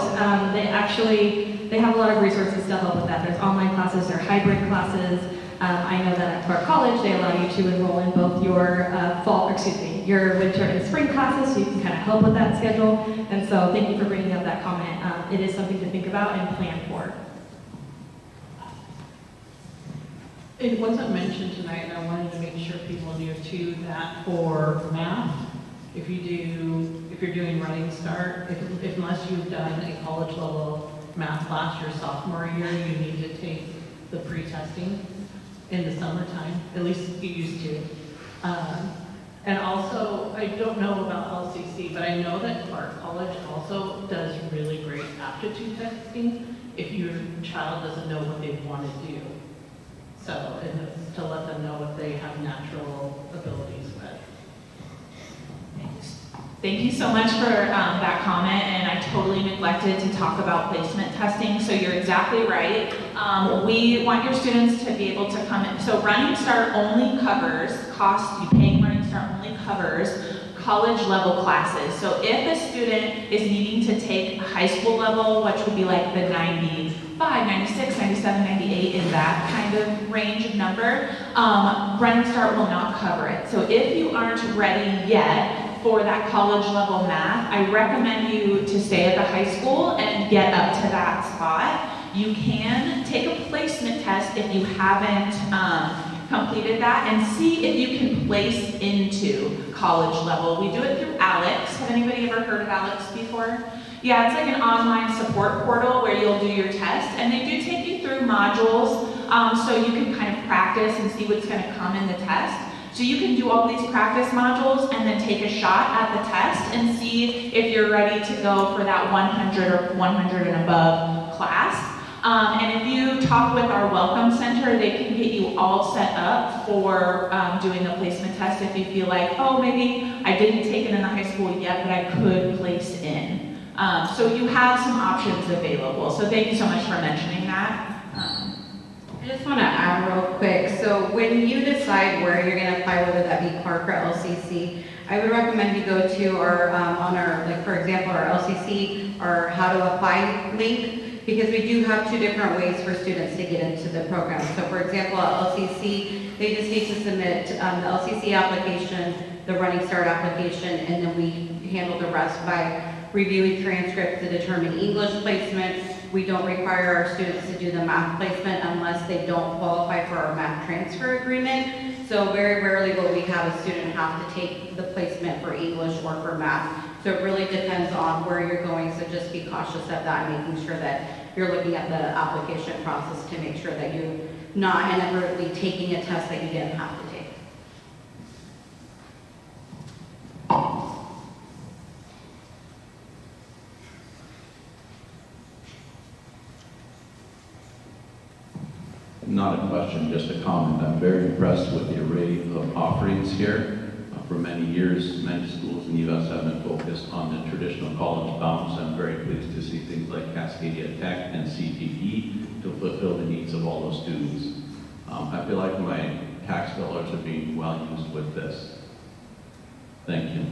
They have a lot of resources to help with that. There's online classes, there are hybrid classes. I know that at Clark College, they allow you to enroll in both your your winter and spring classes, so you can kind of help with that schedule. And so thank you for bringing up that comment. It is something to think about and plan for. It wasn't mentioned tonight, and I wanted to make sure people knew too that for math, if you're doing Running Start, unless you've done a college level math class your sophomore year, you need to take the pre-testing in the summertime. At least you used to. And also, I don't know about LCC, but I know that Clark College also does really great aptitude testing if your child doesn't know what they want to do. So, and it's to let them know what they have natural abilities with. Thank you so much for that comment, and I totally neglected to talk about placement testing, so you're exactly right. We want your students to be able to come in. So Running Start only covers cost, you paying Running Start only covers college level classes. So if a student is needing to take high school level, which would be like the 95, 96, 97, 98, in that kind of range of number, Running Start will not cover it. So if you aren't ready yet for that college level math, I recommend you to stay at the high school and get up to that spot. You can take a placement test if you haven't completed that and see if you can place into college level. We do it through Alex. Have anybody ever heard of Alex before? Yeah, it's like an online support portal where you'll do your test, and they do take you through modules so you can kind of practice and see what's going to come in the test. So you can do all these practice modules and then take a shot at the test and see if you're ready to go for that 100 or 100 and above class. And if you talk with our Welcome Center, they can get you all set up for doing the placement test if you feel like, oh, maybe I didn't take it in the high school yet, but I could place in. So you have some options available. So thank you so much for mentioning that. I just want to add real quick. So when you decide where you're going to apply, whether that be Clark or LCC, I would recommend you go to our, on our, like for example, our LCC or how to apply link, because we do have two different ways for students to get into the program. So for example, at LCC, they just need to submit the LCC application, the Running Start application, and then we handle the rest by reviewing transcripts to determine English placement. We don't require our students to do the math placement unless they don't qualify for our math transfer agreement. So very rarely will we have a student have to take the placement for English or for math. So it really depends on where you're going, so just be cautious of that, making sure that you're looking at the application process to make sure that you're not inadvertently taking a test that you didn't have to take. Not a question, just a comment. I'm very impressed with the array of offerings here. For many years, many schools in the U.S. have been focused on the traditional college bounds. I'm very pleased to see things like Cascadia Tech and CTE to fulfill the needs of all those students. I feel like my tax dollars are being well used with this. Thank you.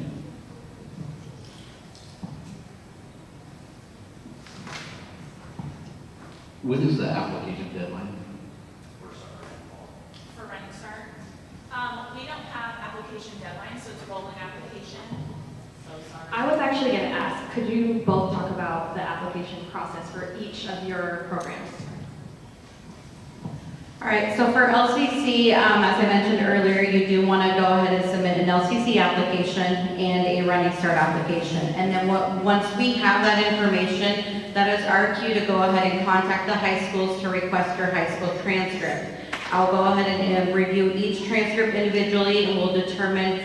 When is the application deadline? For Running Start. We don't have application deadlines, so it's a rolling application. So sorry. I was actually going to ask, could you both talk about the application process for each of your programs? All right, so for LCC, as I mentioned earlier, you do want to go ahead and submit an LCC application and a Running Start application. And then once we have that information, that is our cue to go ahead and contact the high schools to request your high school transcript. I'll go ahead and review each transcript individually, and we'll determine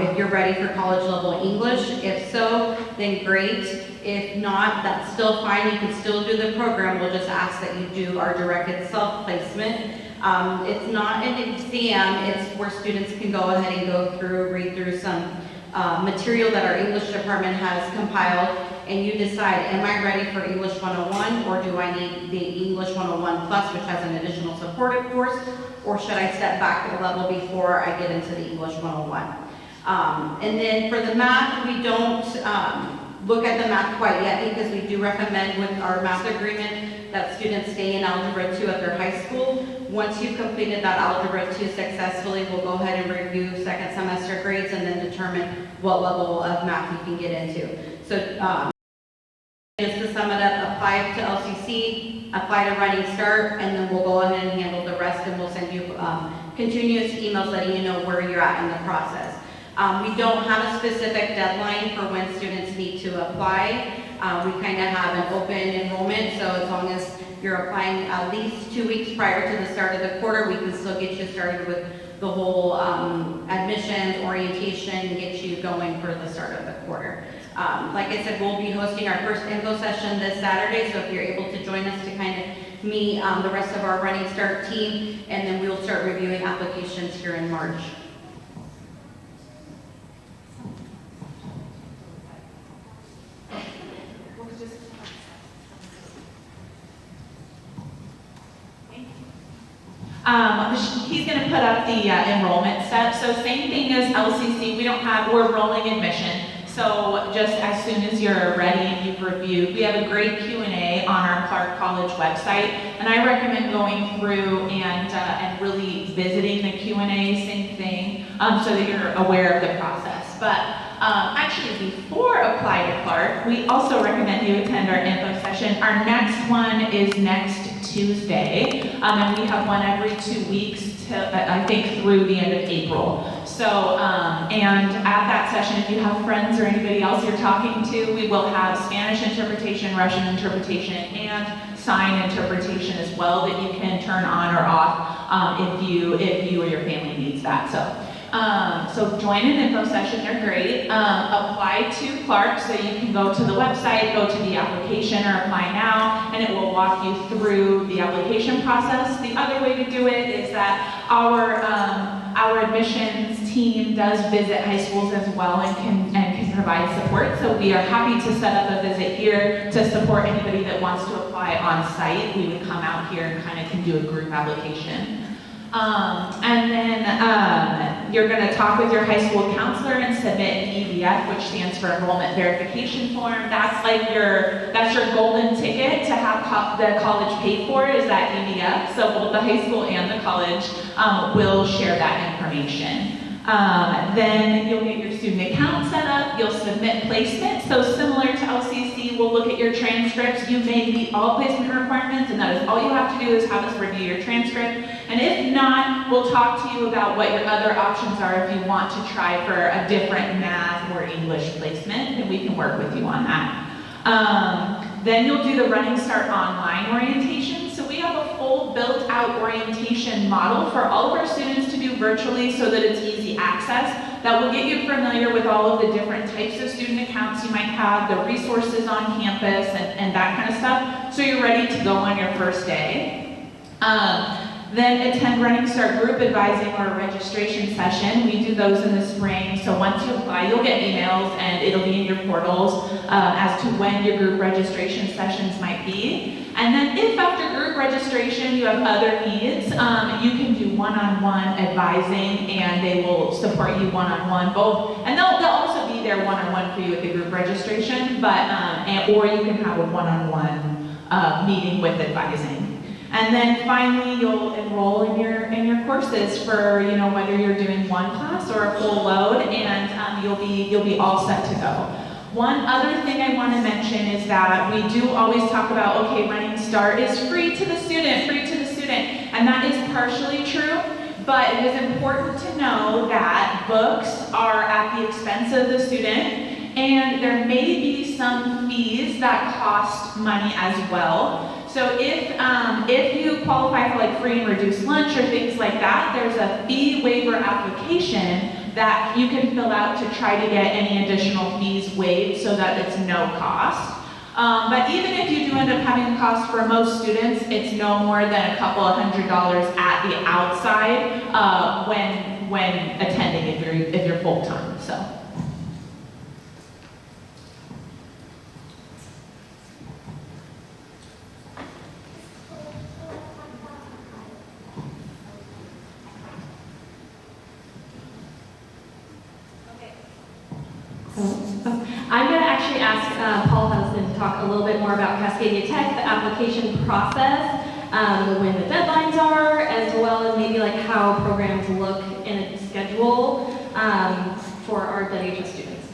if you're ready for college level English. If so, then great. If not, that's still fine. You can still do the program. We'll just ask that you do our directed self-placement. It's not an exam. It's where students can go ahead and go through, read through some material that our English department has compiled, and you decide, am I ready for English 101, or do I need the English 101 Plus, which has an additional supportive course, or should I step back a level before I get into the English 101? And then for the math, we don't look at the math quite yet, because we do recommend with our math agreement that students stay in Algebra 2 at their high school. Once you've completed that Algebra 2 successfully, we'll go ahead and review second semester grades and then determine what level of math you can get into. So just to sum it up, apply to LCC, apply to Running Start, and then we'll go ahead and handle the rest, and we'll send you continuous emails letting you know where you're at in the process. We don't have a specific deadline for when students need to apply. We kind of have an open enrollment, so as long as you're applying at least 2 weeks prior to the start of the quarter, we can still get you started with the whole admissions, orientation, get you going for the start of the quarter. Like I said, we'll be hosting our first info session this Saturday, so if you're able to join us to kind of meet the rest of our Running Start team, and then we'll start reviewing applications here in March. He's going to put up the enrollment steps. So same thing as LCC, we're rolling admission. So just as soon as you're ready and you've reviewed, we have a great Q&A on our Clark College website. And I recommend going through and really visiting the Q&A, same thing, so that you're aware of the process. But actually, before apply to Clark, we also recommend you attend our info session. Our next one is next Tuesday, and we have one every 2 weeks I think through the end of April. So, and at that session, if you have friends or anybody else you're talking to, we will have Spanish interpretation, Russian interpretation, and sign interpretation as well that you can turn on or off if you or your family needs that. So join an info session, they're great. Apply to Clark, so you can go to the website, go to the application or apply now, and it will walk you through the application process. The other way to do it is that our admissions team does visit high schools as well and can provide support. So we are happy to set up a visit here to support anybody that wants to apply on site. We would come out here and kind of can do a group application. And then you're going to talk with your high school counselor and submit an EVF, which stands for Enrollment Verification Form. That's your golden ticket to have the college paid for, is that EVF. So both the high school and the college will share that information. Then you'll get your student account set up, you'll submit placement. So similar to LCC, we'll look at your transcripts. You may meet all placement requirements, and that is all you have to do is have us review your transcript. And if not, we'll talk to you about what your other options are if you want to try for a different math or English placement, and we can work with you on that. Then you'll do the Running Start online orientation. So we have a full built-out orientation model for all of our students to do virtually so that it's easy access. That will get you familiar with all of the different types of student accounts you might have, the resources on campus, and that kind of stuff, so you're ready to go on your first day. Then attend Running Start group advising or a registration session. We do those in the spring, so once you apply, you'll get emails and it'll be in your portals as to when your group registration sessions might be. And then if after group registration you have other needs, you can do one-on-one advising, and they will support you one-on-one both. And they'll also be there one-on-one for you at the group registration, but or you can have a one-on-one meeting with advising. And then finally, you'll enroll in your courses for, whether you're doing one class or a full load, and you'll be all set to go. One other thing I want to mention is that we do always talk about, okay, Running Start is free to the student, and that is partially true, but it is important to know that books are at the expense of the student, and there may be some fees that cost money as well. So if you qualify for like free and reduced lunch or things like that, there's a fee waiver application that you can fill out to try to get any additional fees waived so that it's no cost. But even if you do end up having a cost for most students, it's no more than a couple of $100s at the outside when attending if you're full-time. So. I'm going to actually ask Paul Hudson to talk a little bit more about Cascadia Tech, the application process, when the deadlines are, as well as maybe like how programs look in a schedule for our WHS students.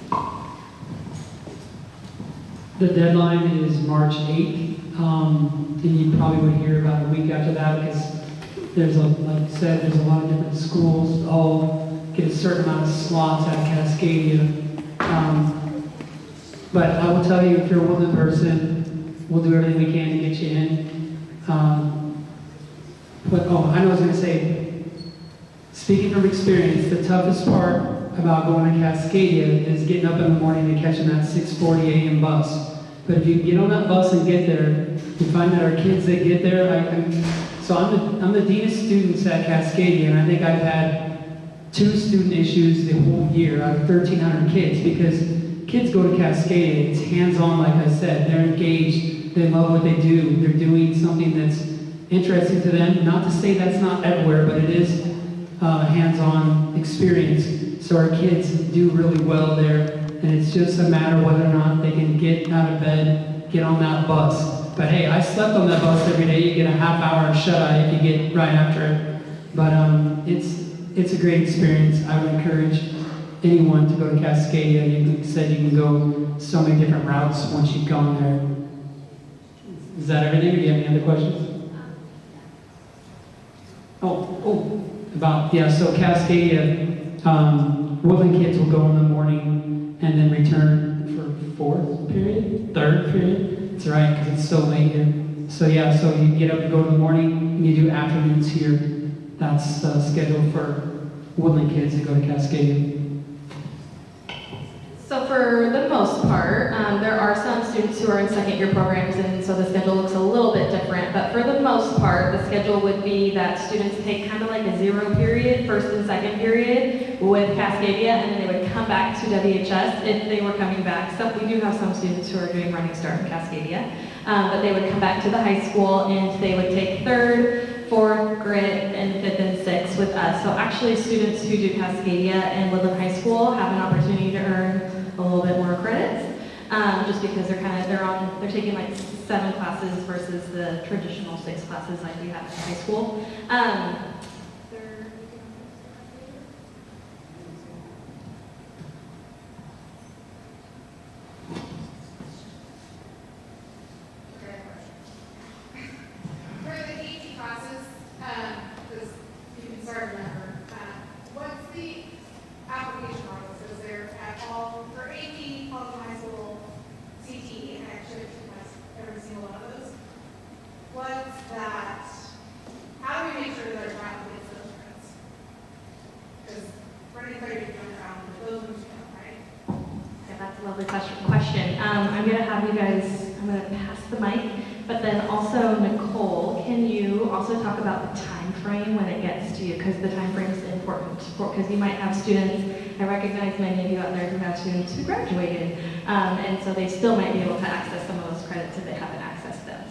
The deadline is March 8th, and you probably would hear about a week after that because like I said, there's a lot of different schools all get a certain amount of slots at Cascadia. But I will tell you, if you're a Woodland person, we'll do everything we can to get you in. I know I was going to say, speaking from experience, the toughest part about going to Cascadia is getting up in the morning and catching that 6:40 a.m. bus. But if you get on that bus and get there, you find that our kids that get there, I'm the dean of students at Cascadia, and I think I've had 2 student issues the whole year out of 1,300 kids, because kids go to Cascadia, it's hands-on, like I said, they're engaged, they love what they do, they're doing something that's interesting to them. Not to say that's not everywhere, but it is a hands-on experience. So our kids do really well there, and it's just a matter of whether or not they can get out of bed, get on that bus. But hey, I slept on that bus every day. You get a half hour of shut-eye if you get right after it. But it's a great experience. I would encourage anyone to go to Cascadia. You said you can go so many different routes once you've gone there. Is that everything, or do you have any other questions? So Cascadia, Woodland kids will go in the morning and then return for 3rd period. That's right, because it's so late here. So you get up and go in the morning, and you do afternoons here. That's scheduled for Woodland kids to go to Cascadia. So for the most part, there are some students who are in second-year programs, and so the schedule looks a little bit different. But for the most part, the schedule would be that students take kind of like a 0 period, 1st and 2nd period with Cascadia, and then they would come back to WHS if they were coming back. So we do have some students who are doing Running Start in Cascadia, but they would come back to the high school, and they would take 3rd, 4th, grit, and 5th and 6th with us. So actually, students who do Cascadia and Woodland High School have an opportunity to earn a little bit more credits, just because they're taking like 7 classes versus the traditional 6 classes like we have in high school. For the AP classes, because you can start to remember, what's the application process? Is there at all for AP, Woodland High School, CT, and actually every single one of those? What's that? How do we make sure that our child gets those credits? Because running 30 going around with those ones, right? Yeah, that's a lovely question. I'm going to have you guys, I'm going to pass the mic, but then also Nicole, can you also talk about the time frame when it gets to you? Because the time frame is important, because you might have students, I recognize many of you out there who have students who graduated, and so they still might be able to access some of those credits if they haven't accessed them.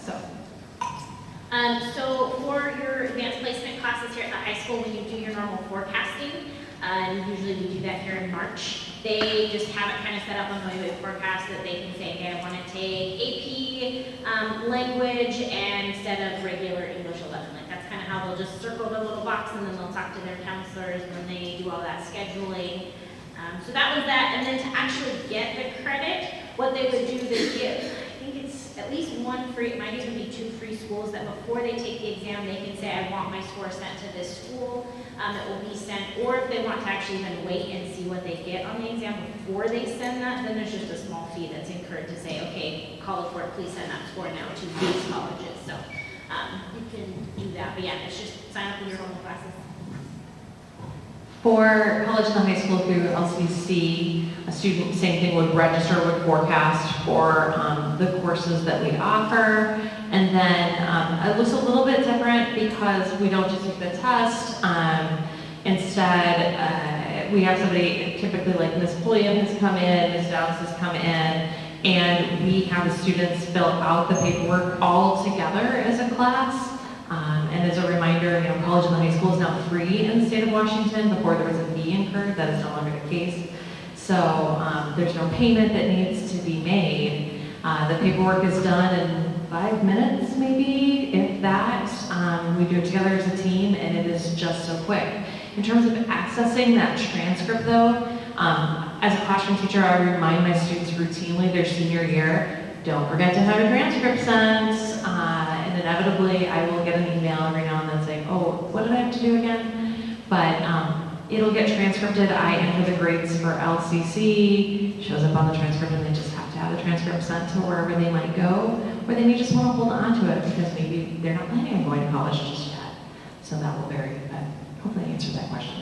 So for your advanced placement classes here at the high school, when you do your normal forecasting, and usually we do that here in March, they just have it kind of set up on the way we forecast that they can say, okay, I want to take AP language and instead of regular English 11. Like that's kind of how they'll just circle the little box, and then they'll talk to their counselors when they do all that scheduling. So that was that. And then to actually get the credit, what they would do, they give, I think it's at least 1 free, it might even be 2 free schools that before they take the exam, they can say, I want my score sent to this school. It will be sent, or if they want to actually even wait and see what they get on the exam before they send that, then there's just a small fee that's incurred to say, okay, College Board, please send that score now to these colleges. So you can do that, but yeah, it's just sign up in your normal classes. For college and high school through LCC, a student, same thing, would register, would forecast for the courses that we offer. And then it looks a little bit different because we don't just take the test. Instead, we have somebody, typically like Ms. Pulliam has come in, Ms. Downs has come in, and we have the students fill out the paperwork all together as a class. And as a reminder, college and high school is now free in the state of Washington. Before there was a fee incurred, that is no longer the case. So there's no payment that needs to be made. The paperwork is done in 5 minutes, maybe, if that. We do it together as a team, and it is just so quick. In terms of accessing that transcript, though, as a classroom teacher, I remind my students routinely their senior year, don't forget to have your transcript sent. And inevitably, I will get an email every now and then saying, oh, what did I have to do again? But it'll get transcripted. I enter the grades for LCC, shows up on the transcript, and they just have to have the transcript sent to wherever they might go, or they may just want to hold on to it because maybe they're not planning on going to college just yet. So that will vary, but hopefully I answered that question.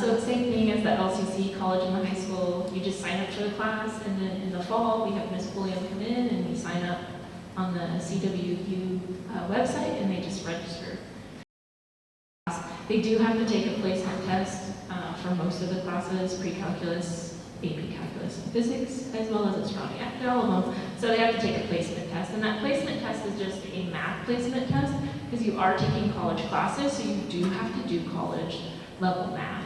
So same thing as the LCC, college and the high school, you just sign up for the class, and then in the fall, we have Ms. Pulliam come in and we sign up on the CWU website, and they just register. They do have to take a placement test for most of the classes, pre-calculus, AP calculus, and physics, as well as astronomy, after all of them. So they have to take a placement test, and that placement test is just a math placement test, because you are taking college classes, so you do have to do college level math,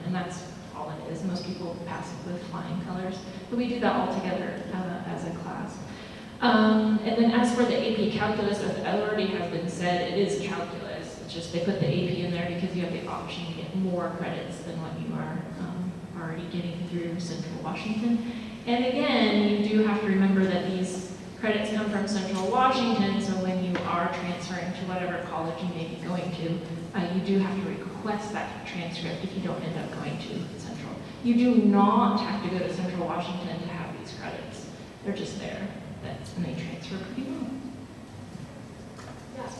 and that's all it is. Most people pass it with flying colors, but we do that all together as a class. And then as for the AP calculus, as already has been said, it is calculus. It's just they put the AP in there because you have the option to get more credits than what you are already getting through Central Washington. And again, you do have to remember that these credits come from Central Washington, so when you are transferring to whatever college you may be going to, you do have to request that transcript if you don't end up going to Central. You do not have to go to Central Washington to have these credits. They're just there, and they transfer pretty well. Yes.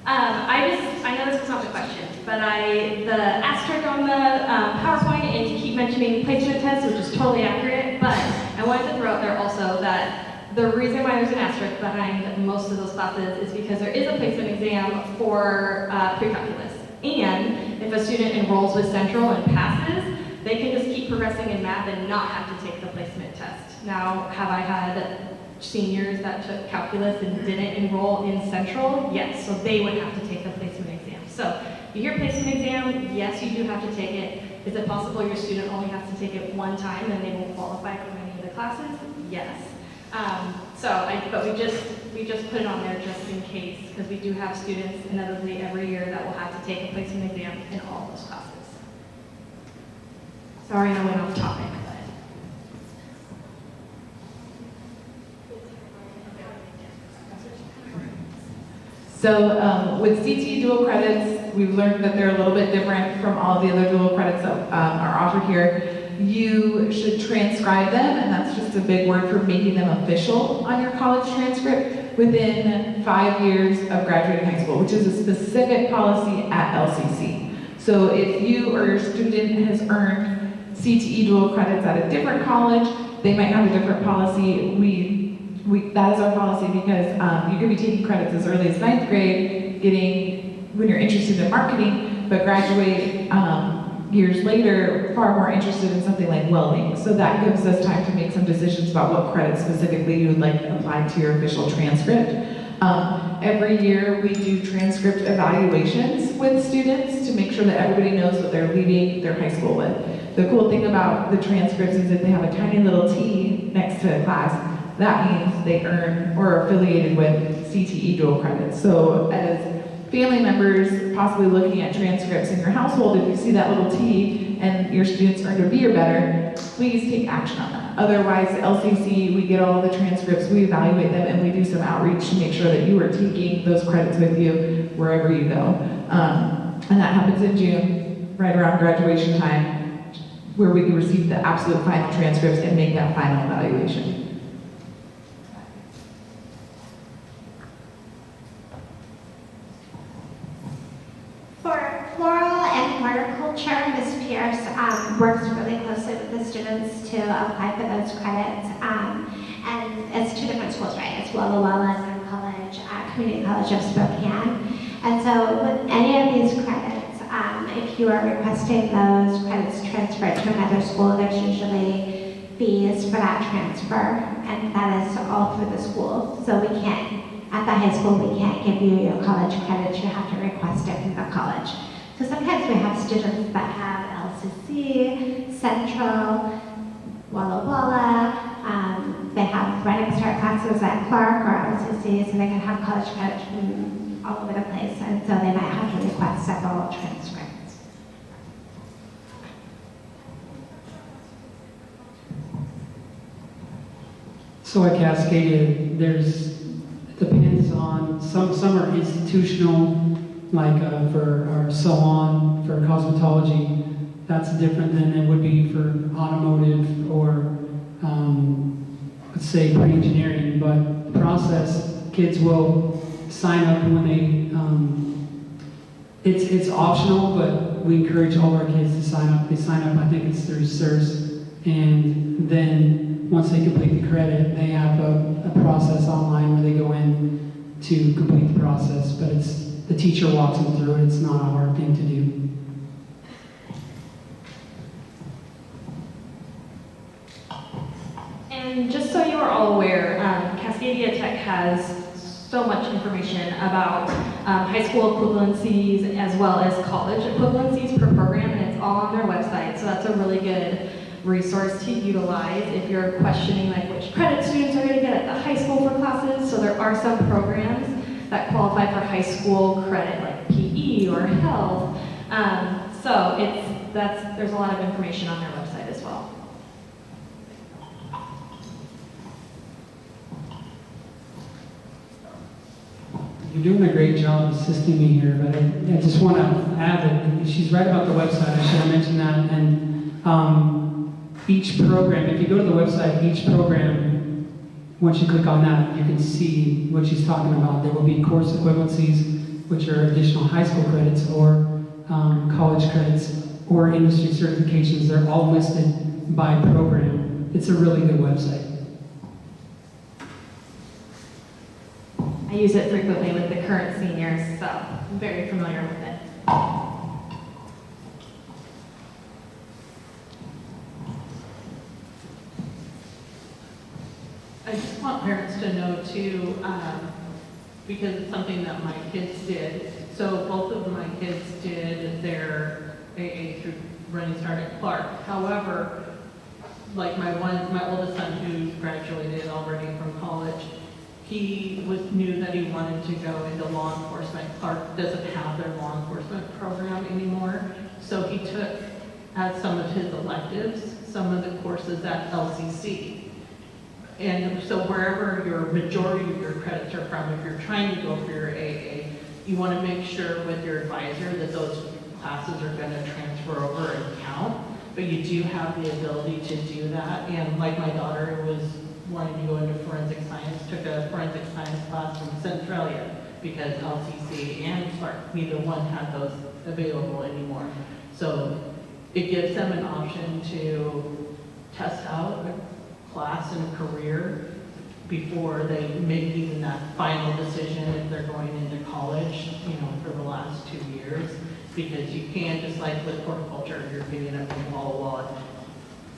I know this was not the question, but the asterisk on the PowerPoint, and you keep mentioning placement tests, which is totally accurate, but I wanted to throw out there also that the reason why there's an asterisk behind most of those classes is because there is a placement exam for pre-calculus. And if a student enrolls with Central and passes, they can just keep progressing in math and not have to take the placement test. Now, have I had seniors that took calculus and didn't enroll in Central? Yes, so they would have to take the placement exam. So you hear placement exam, yes, you do have to take it. Is it possible your student only has to take it one time and they won't qualify for any of the classes? Yes. But we just put it on there just in case, because we do have students inevitably every year that will have to take a placement exam in all those classes. Sorry, I went off topic, but. So with CTE dual credits, we've learned that they're a little bit different from all the other dual credits that are offered here. You should transcribe them, and that's just a big word for making them official on your college transcript within 5 years of graduating high school, which is a specific policy at LCC. So if you or your student has earned CTE dual credits at a different college, they might have a different policy. That is our policy because you could be taking credits as early as 9th grade, when you're interested in marketing, but graduate years later, far more interested in something like welding. So that gives us time to make some decisions about what credits specifically you would like applied to your official transcript. Every year we do transcript evaluations with students to make sure that everybody knows what they're leaving their high school with. The cool thing about the transcripts is that they have a tiny little T next to a class. That means they earn or are affiliated with CTE dual credits. So as family members possibly looking at transcripts in your household, if you see that little T and your students earned a B or better, please take action on that. Otherwise, LCC, we get all the transcripts, we evaluate them, and we do some outreach to make sure that you are taking those credits with you wherever you go. And that happens in June, right around graduation time, where we can receive the absolute final transcripts and make that final evaluation. For floral and horticulture, Ms. Pierce works really closely with the students to apply for those credits. And it's two different schools, right? It's Walla Walla College, Community College of Spokane. And so with any of these credits, if you are requesting those credits transferred to another school, there's usually fees for that transfer, and that is all through the school. So we can't, at the high school, we can't give you your college credits. You have to request it from the college. So sometimes we have students that have LCC, Central, Walla Walla. They have running start classes at Clark or LCC, so they can have college credits from all over the place, and so they might have to request several transcripts. So at Cascadia, depends on, some are institutional, like for our salon, for cosmetology. That's different than it would be for automotive or let's say pre-engineering, but the process, kids will sign up when it's optional, but we encourage all of our kids to sign up. They sign up, I think it's through CERS, and then once they complete the credit, they have a process online where they go in to complete the process, but the teacher walks them through it. It's not a hard thing to do. And just so you are all aware, Cascadia Tech has so much information about high school equivalencies as well as college equivalencies per program, and it's all on their website. So that's a really good resource to utilize if you're questioning like which credit students are going to get at the high school for classes. So there are some programs that qualify for high school credit, like PE or health. So there's a lot of information on their website as well. You're doing a great job assisting me here, but I just want to add that she's right about the website. I should have mentioned that. And each program, if you go to the website, each program, once you click on that, you can see what she's talking about. There will be course equivalencies, which are additional high school credits or college credits or industry certifications. They're all listed by program. It's a really good website. I use it frequently with the current seniors, so I'm very familiar with it. I just want parents to know too, because it's something that my kids did. So both of my kids did their AA through Running Start at Clark. However, like my oldest son who graduated already from college, he knew that he wanted to go into law enforcement. Clark doesn't have their law enforcement program anymore. So he took, as some of his electives, some of the courses at LCC. And so wherever your majority of your credits are from, if you're trying to go for your AA, you want to make sure with your advisor that those classes are going to transfer over and count. But you do have the ability to do that. And like my daughter was wanting to go into forensic science, took a forensic science class from Centralia because LCC and Clark, neither one had those available anymore. So it gives them an option to test out a class and a career before they make even that final decision if they're going into college, for the last 2 years. Because you can't, just like with horticulture, you're getting it from wall to wall.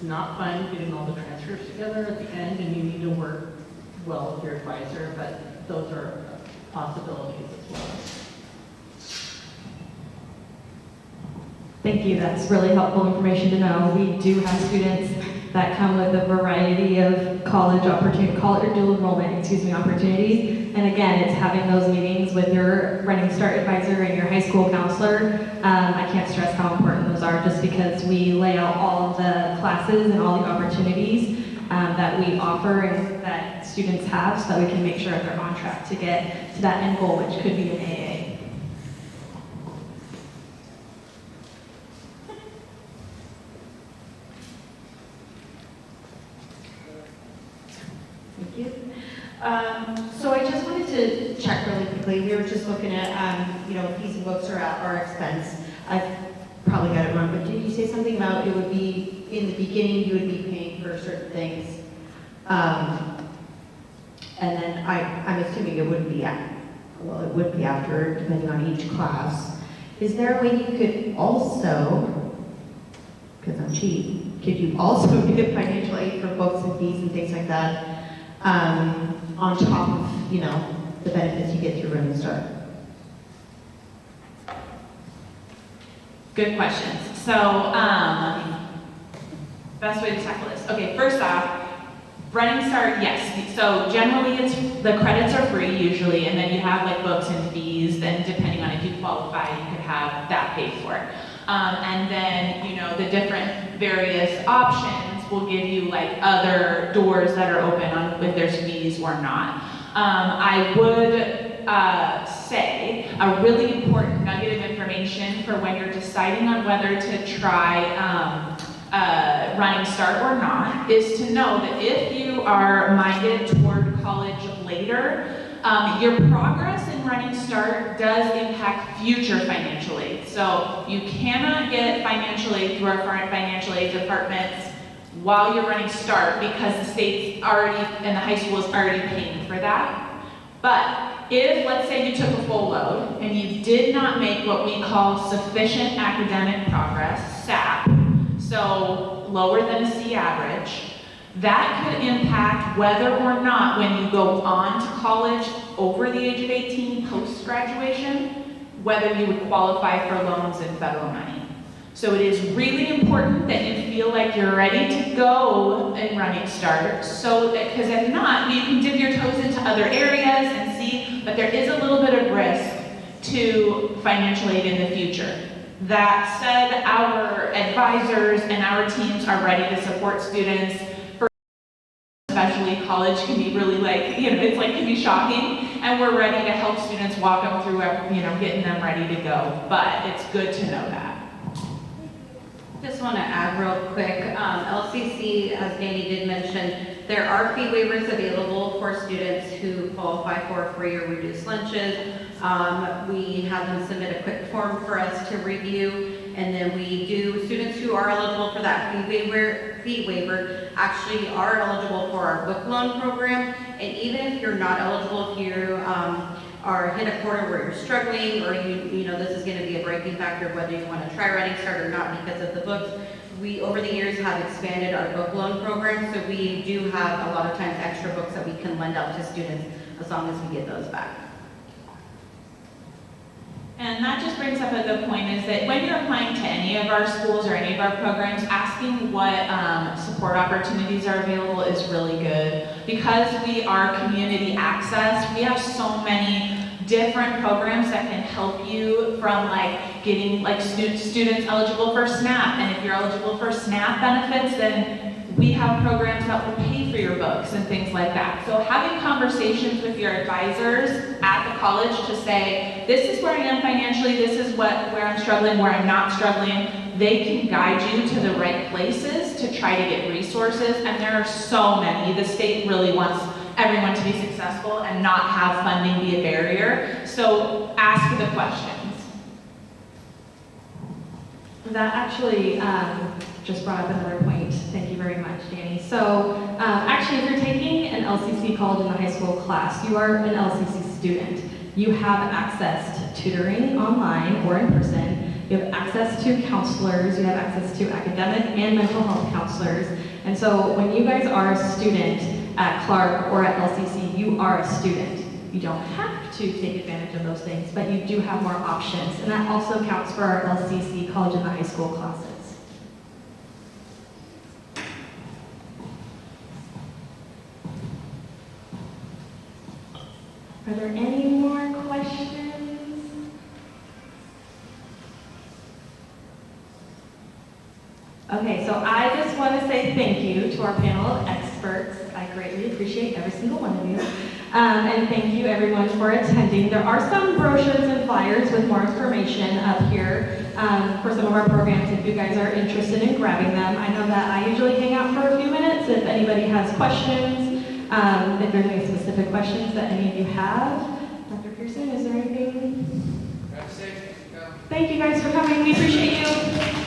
It's not fun getting all the transcripts together at the end, and you need to work well with your advisor, but those are possibilities as well. Thank you, that's really helpful information to know. We do have students that come with a variety of college or dual enrollment, opportunities. And again, it's having those meetings with your Running Start advisor and your high school counselor. I can't stress how important those are just because we lay out all of the classes and all the opportunities that we offer and that students have so that we can make sure that they're on track to get to that end goal, which could be an AA. Thank you. So I just wanted to check really quickly. We were just looking at, fees and books are at our expense. I've probably got it wrong, but did you say something about it would be, in the beginning, you would be paying for certain things? And then I'm assuming it wouldn't be, it would be after, depending on each class. Is there a way you could also, because I'm cheap, could you also get financial aid for books and fees and things like that? On top of, the benefits you get through Running Start? Good questions. So, best way to tackle this. Okay, first off, Running Start, yes. So generally the credits are free usually, and then you have like books and fees, then depending on if you qualify, you could have that paid for. And then, the different various options will give you like other doors that are open on if there's fees or not. I would say a really important nugget of information for when you're deciding on whether to try Running Start or not, is to know that if you are minded toward college later, your progress in Running Start does impact future financial aid. So you cannot get financial aid through our financial aid departments while you're Running Start because the state's already, and the high school is already paying for that. But if, let's say you took a full load and you did not make what we call sufficient academic progress, SAP, so lower than a C average, that could impact whether or not when you go on to college over the age of 18 post-graduation, whether you would qualify for loans and federal money. So it is really important that you feel like you're ready to go in Running Start, so that, because if not, you can dip your toes into other areas and see, but there is a little bit of risk to financial aid in the future. That said, our advisors and our teams are ready to support students. Especially college can be really like, it's like can be shocking, and we're ready to help students walk them through, getting them ready to go. But it's good to know that. Just want to add real quick, LCC, as Danny did mention, there are fee waivers available for students who qualify for free or reduced lunches. We have them submit a quick form for us to review, and then we do, students who are eligible for that fee waiver actually are eligible for our book loan program. And even if you're not eligible, if you are hit a quarter where you're struggling, or this is going to be a breaking factor whether you want to try Running Start or not because of the books, we over the years have expanded our book loan program, so we do have a lot of times extra books that we can lend out to students as long as we get those back. And that just brings up a good point, is that when you're applying to any of our schools or any of our programs, asking what support opportunities are available is really good. Because we are community access, we have so many different programs that can help you, from getting students eligible for SNAP. And if you're eligible for SNAP benefits, then we have programs that will pay for your books and things like that. So having conversations with your advisors at the college to say, this is where I am financially, this is where I'm struggling, where I'm not struggling, they can guide you to the right places to try to get resources. And there are so many. The state really wants everyone to be successful and not have funding be a barrier. So ask the questions. That actually just brought up another point. Thank you very much, Danny. So actually, if you're taking an LCC college and high school class, you are an LCC student. You have access to tutoring online or in person. You have access to counselors. You have access to academic and mental health counselors. And so when you guys are a student at Clark or at LCC, you are a student. You don't have to take advantage of those things, but you do have more options. And that also counts for our LCC college and high school classes. Are there any more questions? Okay, so I just want to say thank you to our panel of experts. I greatly appreciate every single one of you. And thank you everyone for attending. There are some brochures and flyers with more information up here for some of our programs if you guys are interested in grabbing them. I know that I usually hang out for a few minutes if anybody has questions, if there's any specific questions that any of you have. Dr. Pearson, is there anything? Thank you guys for coming. We appreciate you.